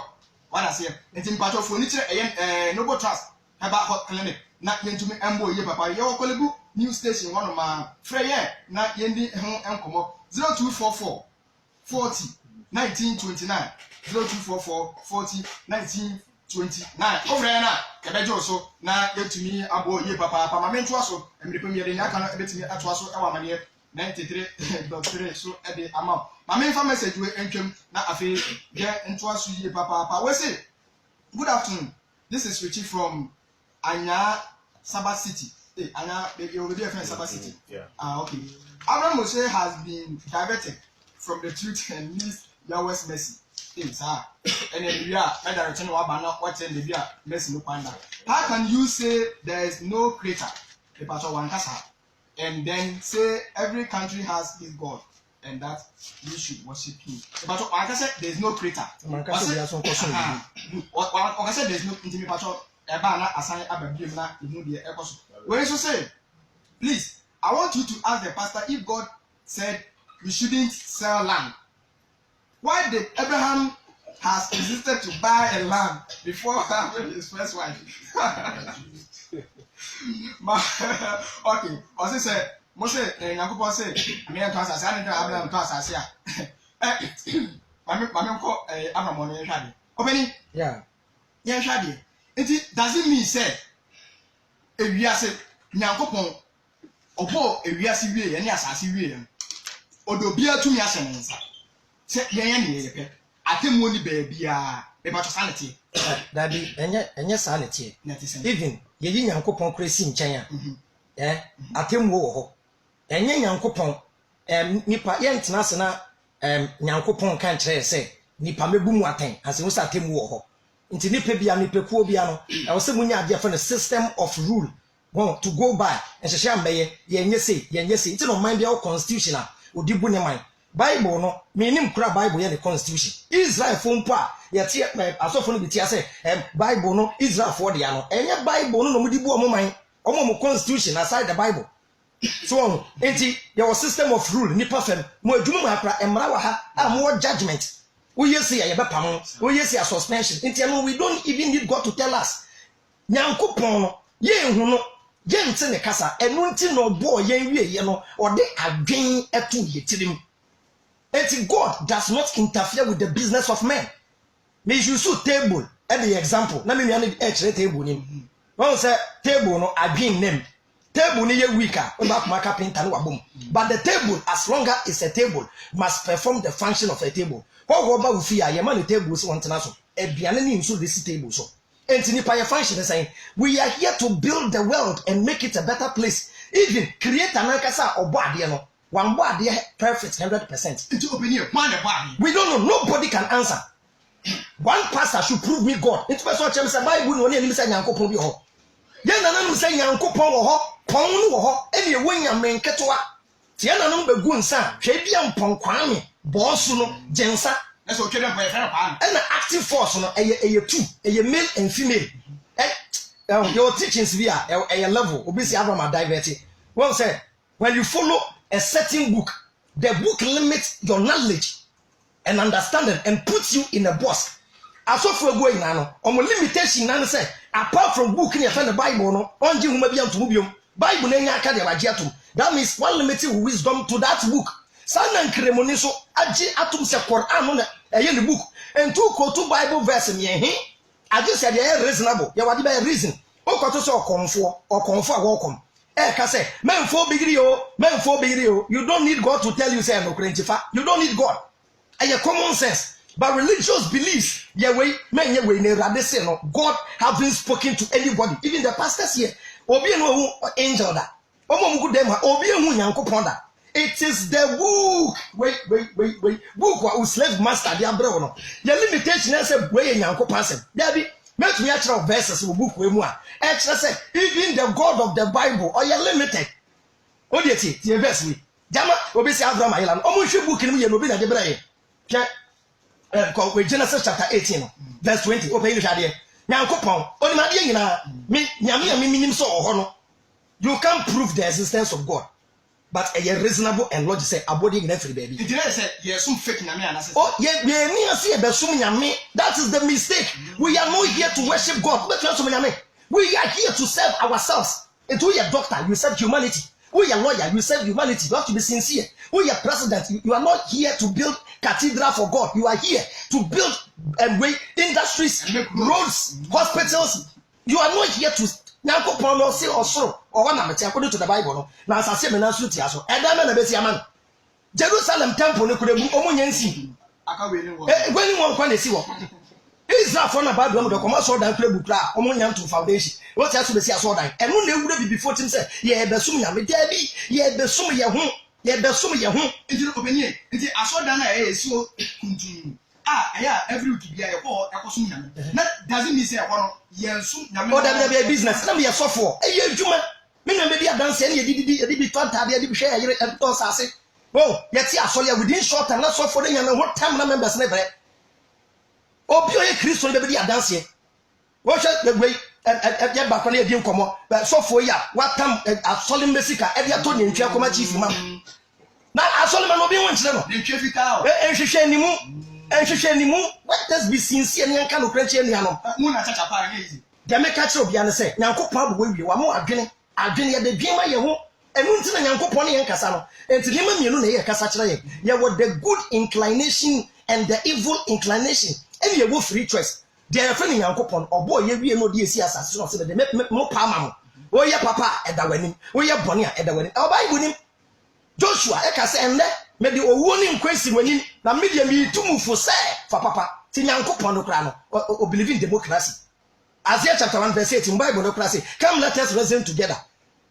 wọ́n dà sí ẹ̀ ẹ̀ntì nípasọ̀ fún oníkyerẹ́ ẹ̀yẹ noble trust herbal health clinic na yẹn tún ẹ̀ ń bọ̀ yẹ papa yẹ wọ́n kọ́lẹ́bù new station wọ́n máa fẹ́ yẹ na yẹn di ẹ̀hún ẹ̀nkọ́mọ́ 0244 40 1929 0244 40 1929 over na kebejo so na yetumi abo ye papa ma mentu aso emripe mi de nyaka no ebetumi ato aso e wa mane 93.3 so e de ama ma menfa message we entwem na afi ye nto aso ye papa we say good afternoon, this is Richie from Anya Sabah City. Hey Anya, you will be a friend Sabah City. Yeah. Okay. Abraham Moshe has been diverted from the truth and needs Yahweh's mercy. Sir, and then we are direction what's in the beer, messing no panda. How can you say there is no creator, the pastor one casa, and then say every country has his God and that we should worship him? But like I said, there is no creator. What I said, there is no intimate pastor, a banner assign a baby, where is you say, please, I want you to ask the pastor if God said we shouldn't sell land. Why did Abraham has insisted to buy a land before having his first wife? Okay, ɔsi sɛ mo se nyankopɔn se mi yɛ ntɔ asase ani dɛ Abraham ntɔ asase a maame nkɔ Abraham ɔno yɛn hwɛ adeɛ ɔbɛni yɛn hwɛ adeɛ nti does it mean sɛ ewiase nyankopɔn ɔbɔ ewiase wie yɛ ne asase wie yɛ ɔdɔ biara tumi ahyɛ ne nsa sɛ yɛn yɛ ne yɛ pɛ atemmuo ni baabiara ebatɔ saa nɛteɛ. Dabi ɛnyɛ saa nɛteɛ even yɛyi nyankopɔn kura si nkyɛn a atemmuo wɔ hɔ ɛnyɛ nyankopɔn nipa yɛntena ase na nyankopɔn ka nkyerɛ sɛ nipa mɛbu mu atɛn ase wo sɛ atemmuo wɔ hɔ nti nipa bia nipakuo bia no ɛwɔ sɛ munya adeɛ fɛ no system of rule to go by nhyehyɛ ambɛyɛ yɛnyɛ sei nti na ɔman bia wo constitution a odi bu ne man Bible no menim kura Bible yɛ ne constitution Israel fo mpo a yɛte asɔfo no bi tia sɛ Bible no Israel fo de ya no ɛnyɛ Bible no na mo di bu ɔmo man ɔmo constitution aside the Bible so enti yɛwɔ system of rule nipa fam mo adwuma mu akra mmara wɔ ha a mo judgment we say ya bepam we say suspension nti we don't even need God to tell us nyankopon no ye hu no ye nte ne kasa enu nti no bo ye wie ye no ode adwen eto ye tirim enti God does not interfere with the business of men me use table and the example na me me e kire table ni won say table no adwen nem table ni ye weaker we back ma carpenter no wabom but the table as long as it's a table must perform the function of a table what about we fear? Your money table so one tenaso. Ebiane ni nso this table so. Enti nipa your function is saying we are here to build the world and make it a better place. Even create an ankasa obo ade no. One bo ade perfect 100%. Into opinion, one body. We don't know. Nobody can answer. One pastor should prove me God. It's person chem say Bible no ni say nyankopon bi ho. Ye nananom say nyankopon wo ho, pon no wo ho, e na ewonya menketoa. Tie nananom begu nsa, hwe bia mpon kwame. Boss no jensa that's okay them boy friend pa and active force no two male and female your teachings be a level obisi Abraham divert well say when you follow a certain book the book limits your knowledge and understanding and puts you in a box asofo go ina no omo limitation na say apart from book ni the Bible no onji huma bia ntomu biom Bible na nya aka de waje atom that means one limiting wisdom to that book sana nkremoni so agi atom se Quran no na eye ne book entu ko to Bible verse me he agi se dey reasonable ya wadi be reason o ko to so okonfo a wo kom e ka say menfo bigiri o you don't need God to tell you say no krenchifa you don't need God eye common sense but religious beliefs ye way menye way ne rade say no God haven't spoken to anybody even the pastors here obi no hu angel da omo mu dem ha obi hu nyankopon da. It is the book. Wait. Book wa slave master the abrɛ no. Your limitation is say wey nyanko person. There be make me actual verses in book we mu a. Extra say even the God of the Bible or you limited. O dey ti the verse we. Jama obi say Abraham Island. Omo hwe book ni mu ye no bi na de bra ye. Hwɛ Genesis chapter 18 verse 20. Open you hwade. Nyankopɔn onima de nyina me nyame a me minim so ho no. You can't prove the existence of God. But a reasonable and logic say abodi in every baby. It is say yes, some fake nyame anase. Oh, yeah, we see a besum nyame. That is the mistake. We are not here to worship God. We are here to serve ourselves. And we are doctor, you serve humanity. We are lawyer, you serve humanity. You have to be sincere. We are president. You are not here to build cathedral for God. You are here to build industries, roads, hospitals. You are not here to nyankopon no say osoro o wana mete according to the Bible no na asase me na so tia so eda me na beti aman Jerusalem temple ne kurebu omunye nsi aka we ni wo gwani won kwa na si wo Israel for na Bible mo de komo so dan kurebu kra omunya nto foundation what tia so be si aso dan enu na ewure bibi 14 say ye besum nya me dia bi ye besum ye ho nti obenie nti aso dan na e so kuntu every week be a call ekosum nyame na doesn't mean say no yensu nyame o da be business na me ye sofo e ye adwuma me na me dia dance na ye di tonta be di hwe yere to sase oh ye ti asole within short time na sofo de nyame ho time na members na bre obi o ye Kristo be dia dance wo hwe we ye ba ko na ye di nkomo but sofo ya watam asole mesika e dia to nyentwe akoma chief mam na asole ma no bi won kire no nyentwe fika o hwehwe animu let us be sincere and can no Christian no mu na chacha pa easy dia me catch obi an say nyankopon abo wi wa mo adwene ye de dwen ma ye ho enu nti na nyankopon ne kasa no enti ne ma mienu na ye kasa kire ye ye what the good inclination and the evil inclination and ye wo free choice dia fa ne nyankopon obo ye wie no de esi asase no se de mo pa ma mo wo ye papa eda wanim wo ye bone a eda wanim o bible nim Joshua e ka se enne me de owo ni nkwasi wanim na me de mi tumufo se fa papa ti nyankopon no kra no o believe in democracy. Isaiah chapter 1 verse 18 Bible no class say come let us reason together.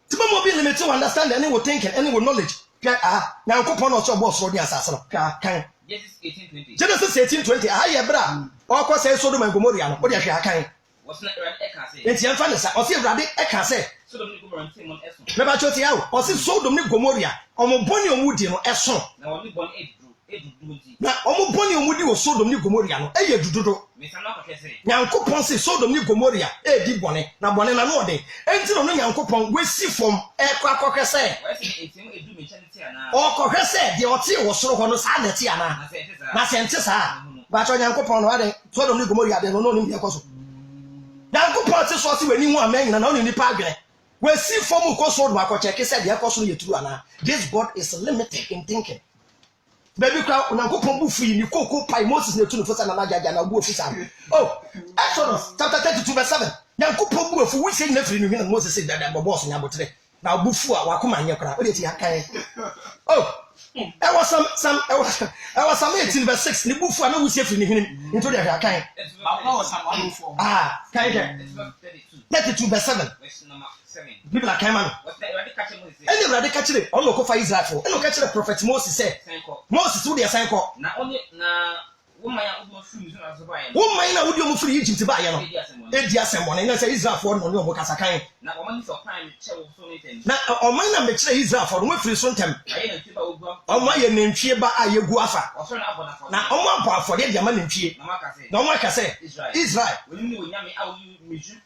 Tiba mo be limited to understand any will think any will knowledge. Now nyankopon no so boss ro di asase no kan. Genesis 18:20 aye bra. O ko say Sodom and Gomorrah no o de hwe kan. Was not Erade Eka say. Enti emfa ne sa o say Erade Eka say Sodom ni Gomorrah nti mon eso. Me ba choti yawo o say Sodom ni Gomorrah omo boni omudi no eso. Na woni bon edudu nti. Na omo boni omudi wo Sodom ni Gomorrah no eye dududo. Me sa na ko kese. Nyankopon say Sodom ni Gomorrah e di bone na bone na no de. Enti no Nyankopon we si from e kwa kokese. Wa say etim edu me chanti ana. O kokese de o ti wo soro ho no sa na ti ana. Na sente sa. Ba cho Nyankopon no ade Sodom ni Gomorrah de no no ni ekoso. Nyankopon ti so si wani hu amen na no ni pa adwene. We see from ko so do akoche ke said ekoso no yeturu ana. This God is limited in thinking. Baby crowd Nyankopon bu fu yi ni koko pai Moses na tunu fosa na najaja na bu ofisa. Oh, Exodus chapter 32 verse 7. Nyankopon bu fu wi say na firi ni na Moses say that the boss nyabotre. Na bu fu a wakoma anye kra. O de ti akan. Oh, I was some 18 verse 6 ni bu fu a na wu say firi ni hini. Into de akan. Papa was some 104. Kan 32 verse 7. Verse number 7. People are coming. What's that Erade catch Moses? Any Erade catch it. On go for Israel for. And catch the prophet Moses say. Moses who dey sign call. Na only na woman ya udmo free so na so ba ye. Woman na wudi omo free Egypt ba ye no. E di asem na say Israel for no omo kasa kan. Na oman so prime che wo so ntem. Na oman na me kire Israel for no free so ntem. Aye na tiba ogua. Omo ye nantwie ba ayegu afa. O so na abona for. Na omo abo afọ de ma nantwie. Na omo aka say Israel. Woni ni onyame a wo meju.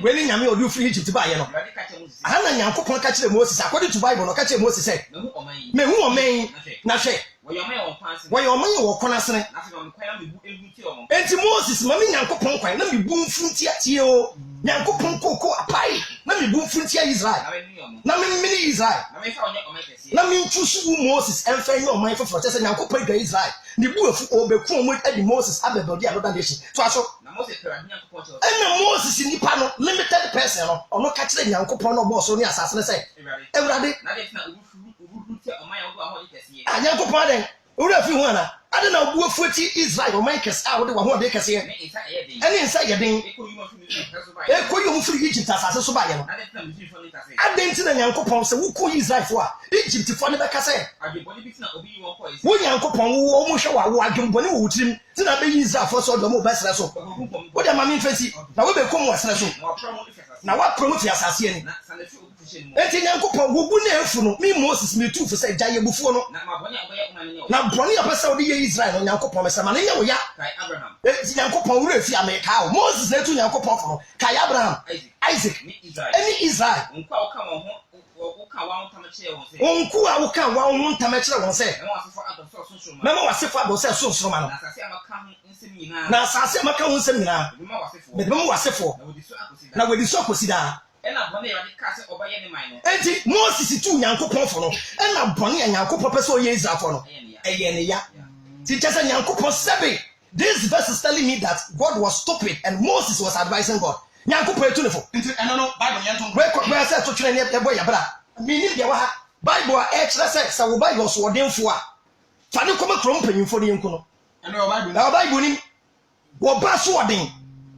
When nyame odi free Egypt ba ye no. Ana Nyankopon ka kire Moses according to Bible no ka kire Moses say. Me hu oman na hwe. Wo yo oman wo kona sene. Enti Moses mami Nyankopon kwan na me bu mfuntia tie o. Nyankopon koko apai na me bu mfuntia Israel. Na me mini Israel. Na me choose Moses emfa ye oman foforo say Nyankopon ga Israel. Ni bu afu obeku omo edi Moses abebodi another nation. So aso and Moses in the limited person or no catch the Nyankopon no boss on the assassin say. Everybody. I Nyankopon den. Ura fi wana. I don't know who futi Israel or makers out the one they can see. And inside your thing. E ko you free Egypt assassin so ba ye no. I didn't see the Nyankopon say who ko Israel for Egypt for never ka say. Wo Nyankopon wo mo hwe wa adwumbone wo tirim ti na be Israel for so do mo be sere so. Wo de mami fesi na wo be kom wo sere so. Na wa promote assassin ni. Enti Nyankopon wo bu na efu no mi Moses mi tu fu say jaye bufuo no. Na boni apesa wo de Israel no Nyankopon me sama na nya wo ya. Enti Nyankopon wo refi America o Moses na tu Nyankopon fo no kai Abraham Isaac any Israel. Onku a woka wa ho ntamekere won se mema wasefo abo se so ma no na asase maka ho nsem nyina mema wasefo na wedi so akosida ena bone Erade ka se obaye ne man no enti Moses tu Nyankopon fo no ena bone Nyankopon pese o ye Israel fo no eye ne ya ti chese Nyankopon sebe. This verse is telling me that God was stupid and Moses was advising God. Nyankopon etu ne fo Nti eno no Bible yanton we say to twene ne ebo ya bra minim de wa ha Bible a e kire say sa wo ba yo so odenfo a fa ne koma krom panyimfo ne yenku no eno Bible na Bible ni wo ba so oden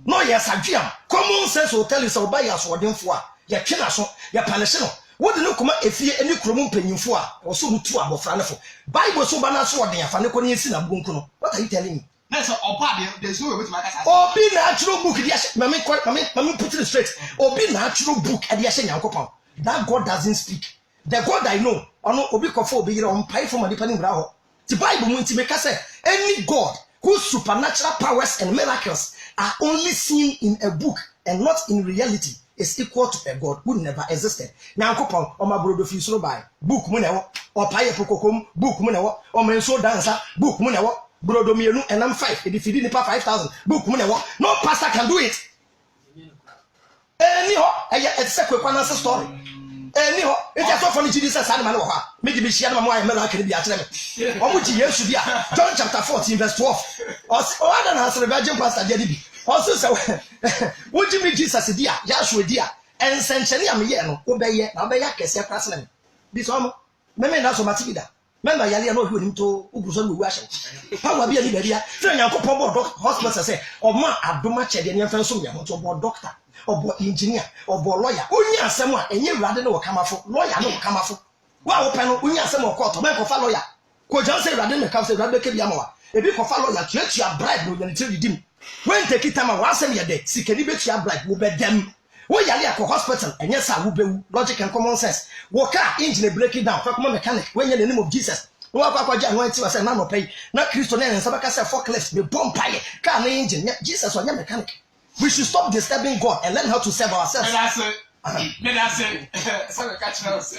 no yes adwiam common sense will tell you so ba ya so odenfo a ye twena so ye panish no wo de ne koma efie eni krom panyimfo a wo so mutu abofra ne fo Bible so ba na so oden afa ne ko ne esi na bugonku no. What are you telling me? That's opa there's no way to make us. Obi natural book dia mami put it straight. Obi natural book dia hye Nyankopon. That God doesn't speak. The God I know, ono obi kofo obi yire on pai from depending bra ho. The Bible mun ti make say any God whose supernatural powers and miracles are only seen in a book and not in reality is equal to a God who never existed. Nyankopon o mabrodo fi soro bai. Book mu na wo. O pai pokokom book mu na wo. O menso dancer book mu na wo. Brodo mienu enam 5 edifidi nipa 5,000 book mu na wo. No pastor can do it. Any ho, a second one as a story. Any ho, it's just so funny to this as animal. Maybe be shared my Mela can be at them. What would you should be? John chapter 14, verse 12. Or other than answer the Virgin Pastor Jedibi. Also, so would you meet Jesus, dear, Yashua, dear, and Sanctuary, I'm here, obey, obey, Cassia Craslam. This one, Memon, not so much either. Remember, Yali, no good into Uguson with Russia. How will be any idea? Friend, Uncle Pombo hospital say, or ma Abdoma Chedian Fansumia, or doctor, or engineer, or lawyer. Unya someone, and you rather know come off, lawyer, no come off. Wow, panel, Unya some more court, man, for lawyer. Could just say rather than come to Rabbi Yamoa. A bit of lawyer, church your bribe will tell you dim. When take it time, once a year, see can you bet your bribe will bet them. Why Yali at hospital, and yes, I will be logic and common sense. Walk out, engine break it down, fuck my mechanic, when you're in the name of Jesus. Walk up, I went to a man pay, not Christian and Sabacasa forklift, be bomb pie, car engine, Jesus or your mechanic. We should stop disturbing God and learn how to serve ourselves. And I said, so catch us.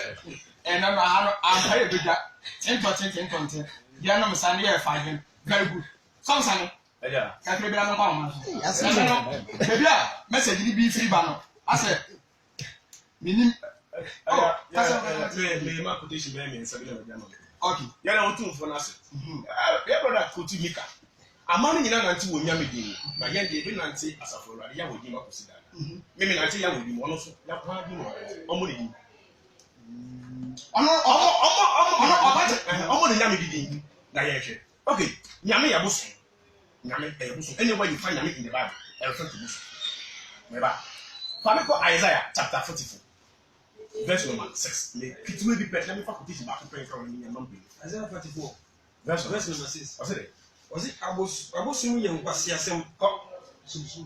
And I'm very good at 10 content. The animal Sunday are fine, very good. Some Sunday, can't be on the bomb. Yes, message be free banner. I said, meaning, oh, me ma quotation be me sabi na jama. Okay. Ya na otu mfo na se. Ya brother quote mika. Amani nyina nanti wo nya medin. Na ye de bi nanti asafo ra ya wo di ma kosida. Me nanti ya wo di mo no so. Ya kwa di mo. Omo de di. Omo de nya medin. Na ye hwe. Okay. Nyame ya boso. Nyame ya boso. Anywhere you find Nyame in the Bible, I refer to boso. Meba. Famiko Isaiah chapter 44. Verse number 6. It will be better. Let me quote back to from me and number. Isaiah 44. Verse number 6. What's it? Was it Abosu Yang Pasiasem?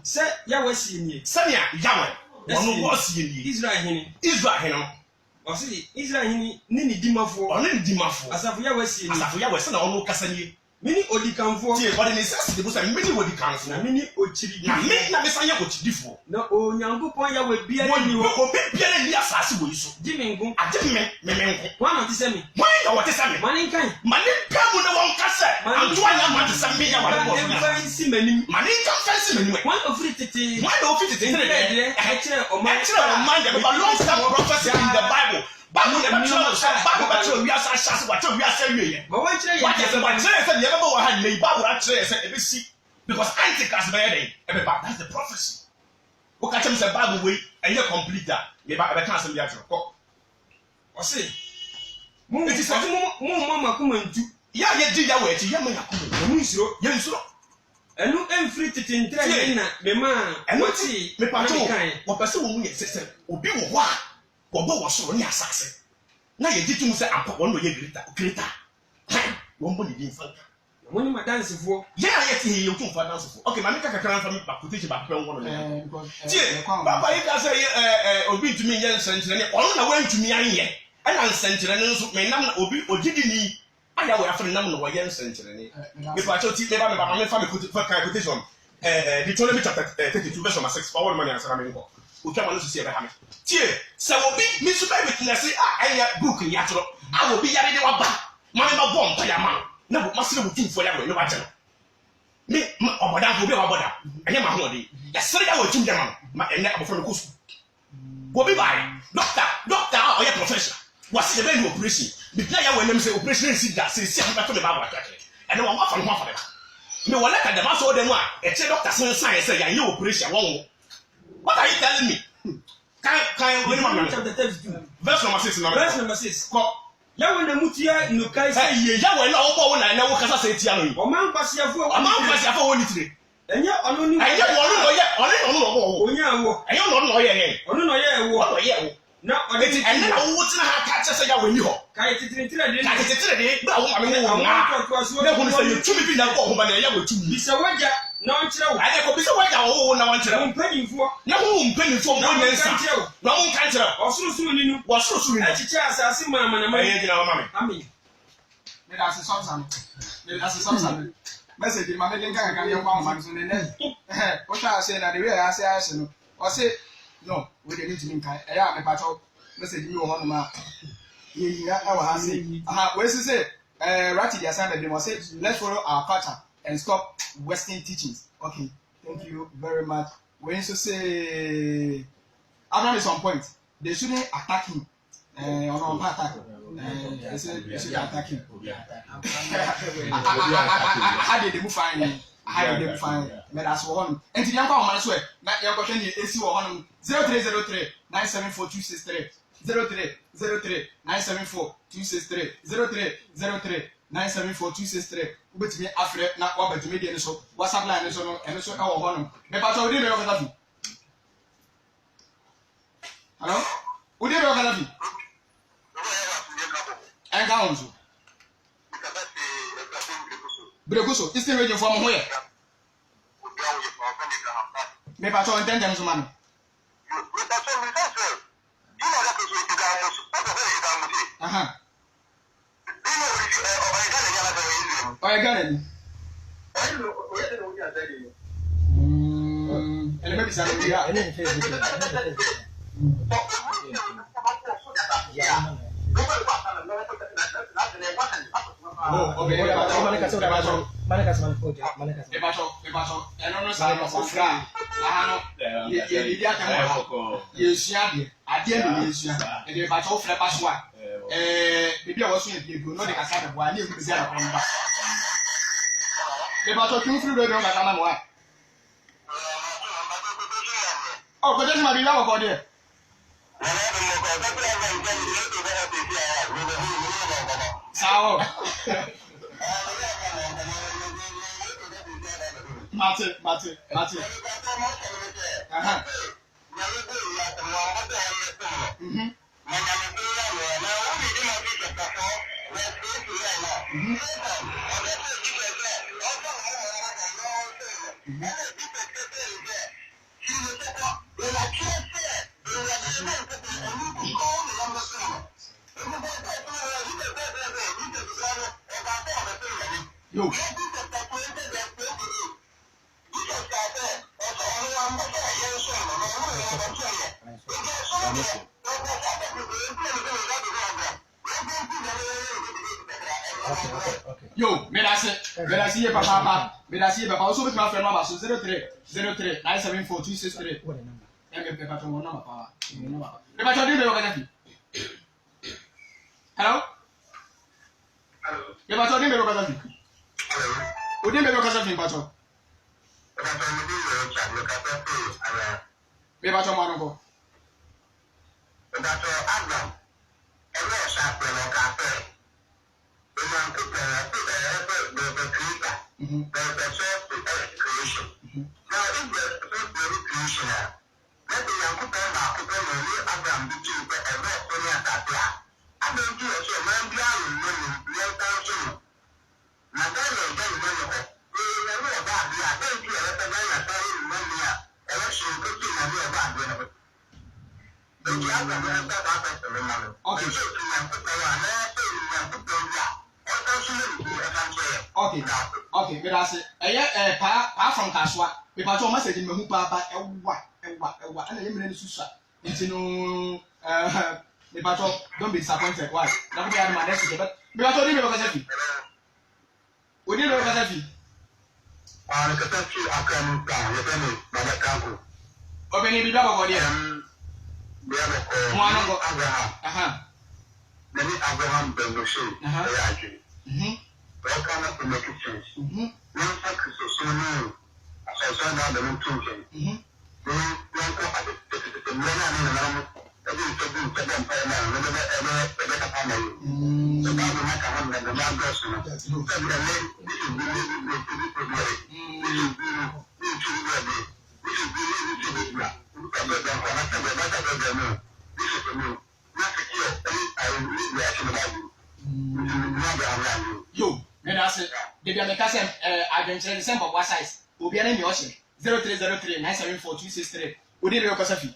Say Yahweh see Sanya Yahweh. One was in Israel. Was it Israel Nini Dimafo or Nini Dimafo? As of Yahweh see, as of Yahweh, son of Cassani. Mini Odikamfo, but in necessity was a mini Odikamfo, mini Ochidi, Namesanya Ochidifo. No, Yango Poya will be a new assassin. Jimmy, I didn't one of the semi. Why what is that? Money can money come with one cassette. I'm trying to want to send me a money can fancy anyway. One of it, mind about long term prophecy in the Bible. Bible we are saying what we are saying. But what you never know how they Bible actually say ABC because Antichrist by that's the prophecy. Who catch him say Bible way and you complete that. You ba cancel the actual. O say it is mama kuma ntu. Ya ye di ya we ti ya mama kuma. Mu nsuro, ye nsuro. Enu emfiri titintre na me ma. Enu ti me pa to. Wo pese wo mu ye sese obi wo ho a Bobo was so near success. Now you did to say, I'm one way greater. One body in front. When you dance for, yeah, you can for dance for. Okay, my make a crown from back to teach about one. Papa, if I say, Obi to me, young century, all the way to me, I hear. And I'm century, may not Obi or Giddy. I know after the number of young century. If I told you about my family quotation, Deuteronomy chapter 32, verse 6, for one money as I'm in. We come on to see Abraham. Tie, so will be Mr. Witness. I book in Yatro. I will be Yari Waba. My bomb for your man. No, must do thing for your no matter. Me, or Madame will be our border. I am a holiday. Yes, sir, I will choose them. My neck from the coast. Will be by doctor, or your professor. What's the very operation? The player when them say operation is that says, I'm not about what and no one from one for them. No one like the master or the one. It's a doctor science say, I know operation won't. What are you telling me? Can verse number 6. Verse number 6. Yahweh Namutia, no Kai say, Yahweh, no one I know what I say to you. Or man pass your foot, a man pass your foot only. And yet, only I don't know. No, and then I wouldn't have catch us a when you are. Kai today, but I mean, you two people that go home and I will to be so what no, I never be so what I own. I want to pay for no penny for no one can't tell. Or so soon, was so soon. I see mamma and I mean, that's a something. Message in my making can you want what I say that the real assassin or say. No, we didn't mean I am a message you on my I say, where's to say, Ratty, the assignment, they must say, let's follow our culture and stop Western teachings. Okay, thank you very much. When to say, Abraham is on point. They shouldn't attack him. On attack. They should attack him. How did they move fine? How did they find? But that's one. And to the young man as well. That young person is AC 0303 974 263 0303 974 263 0303 974 263. But me after now, what to me? So WhatsApp line is on and so our honor. Me pass over there. Hello? Who did you have? And down. Breguso, this is radio from where? Me pass on 10 times, man. Oh, I got it. And maybe something. Mate. Yo. Yo, me that's it, papa. Me that's it, papa. Also, with my friend, number 0303 974 263. What number? Papa, to number, papa. Papa, do you know what? Hello. Papa, do you know what? Who didn't make a cousin, Pato? Me Pato Monaco. Okay, but I say, pa from Kaswa, we pass on message in Mahupa, and the imminent Susa. It's no, the battle, don't be disappointed. Why? Don't be my next, but we are talking about Kazafi. We didn't know Kazafi. I can down, you Open the double body. Abraham. Many Abraham Bengoshi. All kind of connections. One fact is so new. As I said, now the new thinking. Yo, and I said, the Bianca I venture the same of what size. Will be an ocean 0303 974 263. Would you know Kasafi?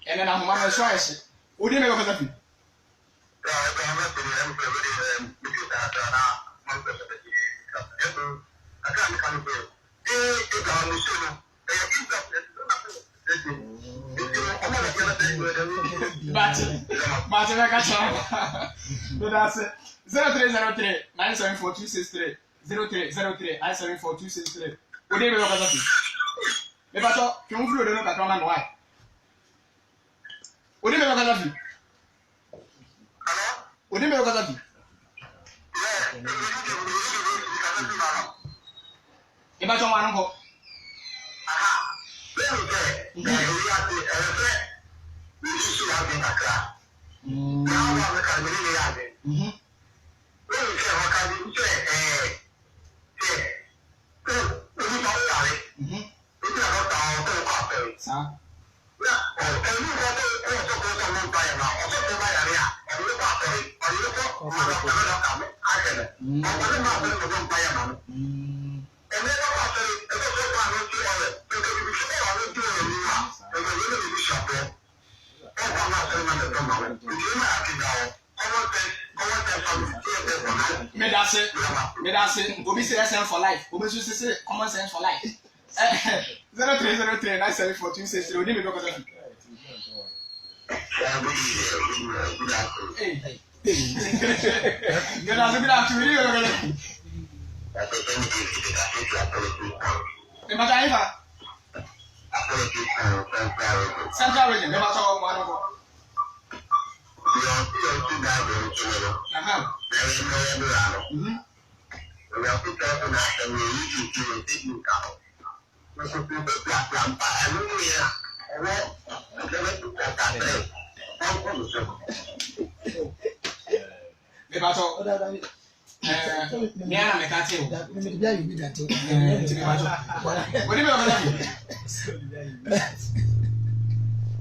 And then I'm one of the would you know Kasafi? But I got you. That's it. 0303 974 263 0303 974 263. Would you know Kasafi? The battle, can you feel the look at one and why? Odi me kasa fi. Odi me kasa fi. Iba to ma nko. Medase, Obi say sense for life. Obi say common sense for life. 0303974263. Odi me kasa fi. Hey. Good afternoon. Central region, never talk one of Miana mekati o. Bia you be that.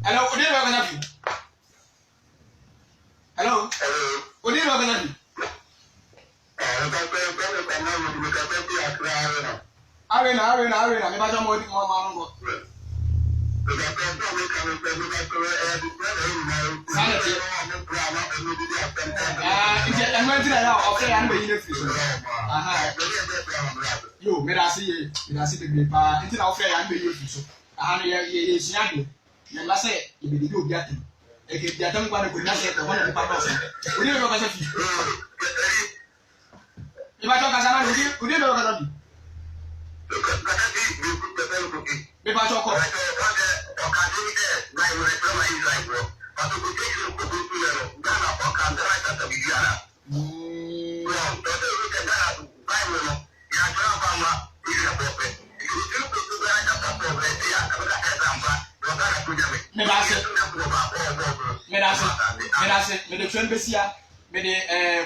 Hello, odi me kasa fi. Hello. Odi me kasa fi. Arena, me ba jo mo odi mo ma ngo. Yo, medasi bebe pa. Inti na ofre ya nbe yo fiso. Aha ye siade. Me la se e be di obi atem. E ke di atem kwa ne ko na se ko na pa do se. Odi me ba se fi. E ba to ka sana odi me ba ka fi. Me ba to ko. Me de train besia, me de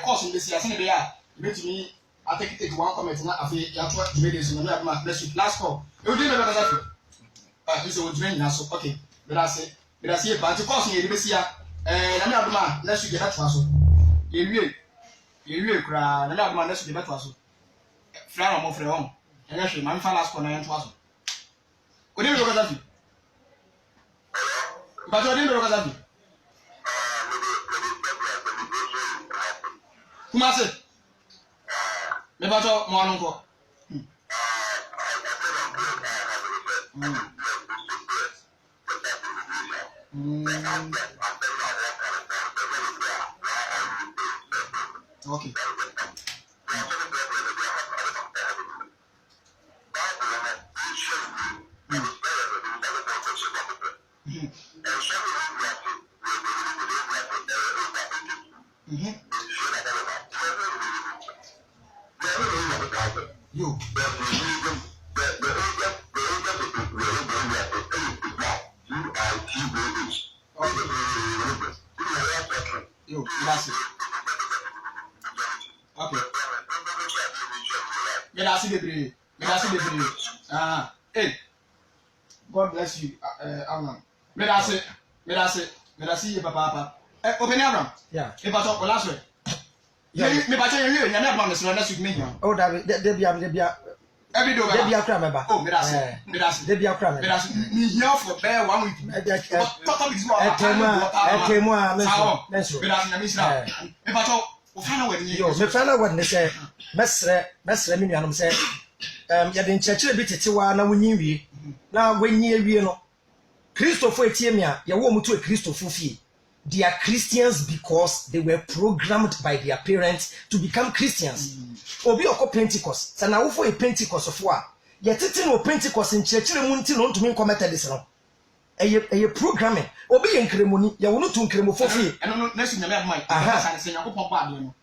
course besia, se ne be ya. Me timi I take it one comment na afi ya to Jimenez no na ma last call. E odi me ba ka fi. This is what na so okay. Me da se e ba ti course ye besia. Na me aduma let's get that so. Ye wie kra na me aduma let's get that so. Fra mo frɛ hom. Enya hwe ma me fa last call na yen to so. Odi me ba ka fi. Ba to odi me ba ka fi. Kumase. Me ba to mo anu ko. Okay. Yo. Yo, gracias. Okay. Merci de briller. Hey. God bless you. Amen. Merci, papa. Open Abraham. Yeah. If I talk last way. Yeah, me ba tell you, you never promise no next week me. Oh, David, they be every day. They be a crime member. Oh, me that's. They be a crime member. Me here for bear 1 week. Talk this more. Menso. Me ba talk. O fana we ni. Yo, me fana we ni say mesre me nuanom say ya de nchechire bi tetewa na wonyi wie. Na wonyi wie no. Christopher Etiemia, ya wo mutu e Christopher fie. They are Christians because they were programmed by their parents to become Christians. Obi oko Pentecost. Sana wofo e Pentecost of wa. Ye tete no Pentecost nchechire mu nti no ntumi nkometa this no. ɛyɛ programming obi yɛ nkremoni yɛ wono to nkremofo fie ɛno no na su nyame adoma yi sɛ Nyankopɔn ba ade no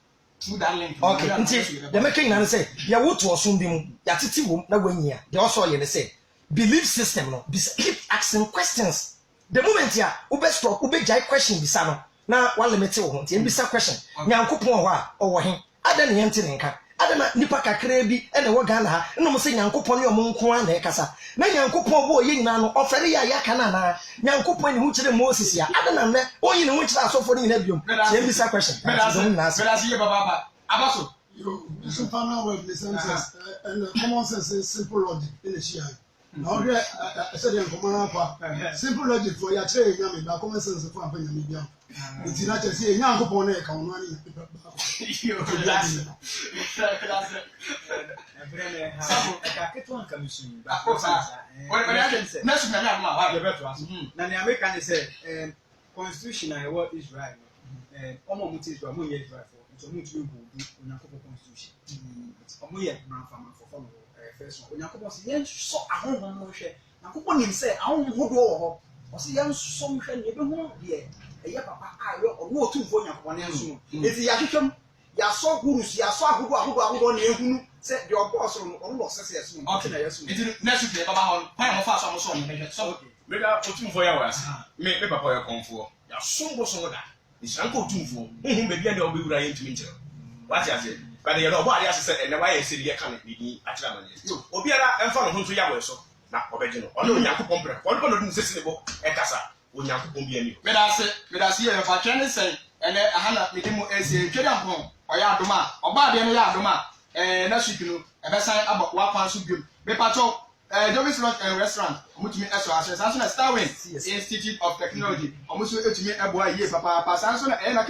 through that link okay nti the making na say yɛ woto ɔsom bi mu yɛatete wom na wanyia deɛ ɔsɔ yɛ ne sɛ belief system no keep asking questions the moment ya stop gya question bisa no na wa limit wo ho nti bisa question Nyankopɔn hɔ a ɔwɔ he ada ne yɛnte ne nka ada na nipa kakra bi ɛna wɔ Ghana ha ɛna mo sɛ Nyankopɔn ne ɔmo nko a na ɛkasa na Nyankopɔn bo yɛ nyina no ɔfɛre yɛ ayaka na na Nyankopɔn ne ho kyerɛ Moses ya ada na nnɛ ɔyi ne ho kyerɛ asɔfo ne nyina biom yɛ bisa question bɛda ye baba abaso so final word in the sense and common sense is simple logic in the shia now here I said in common simple logic for ya tray nyame ba common sense for afa nyame bia it na che say Nyankopɔn na e ka ono ani na the American say constitution na what Israel omo muti Israel mo ye Israel for so muti we go do Nyankopɔn constitution omo ye man fama for follow first one Nyankopɔn say yen so ahonhom no hwɛ Nyankopɔn nim say ahonhom hodo wɔ hɔ o say yen so hwɛ ne be hu de ɛyɛ papa a yɛ ɔno otumfo Nyankopɔn ne nso no eti ya hwehwɛm ya so gurus ya so ahodo na ehunu sɛ de ɔbɔ so no ɔno wɔ sɛsɛ ɛso no okay na yesu eti next week baba hɔ pan mo fa so mo so no hwɛ so mega otumfo ya wase me papa ya konfo ya sombo so da isranko otumfo ehun be bia de obewura ye ntumi nkyerɛ wati ase ba de ye no bo ari ase sɛ ene wa ye sɛ de ka ne ni akyerɛ ma ne obiara emfa no ho nso ya wɔ so na obegye no ɔno Nyankopɔn brɛ ɔno no dum sɛ bo ɛkasa Onyankopɔn bi ani medase ye fa twene sɛ ene ahana medimu ese twede ampon ɔyɛ adoma ɔba de no yɛ adoma na suki no ɛbɛsan abɔ wa kwan so biom me pato Jovis Lodge and Restaurant omutumi eso asɛ sanso na Starwin Institute of Technology omuso etumi eboa yie papa sanso na na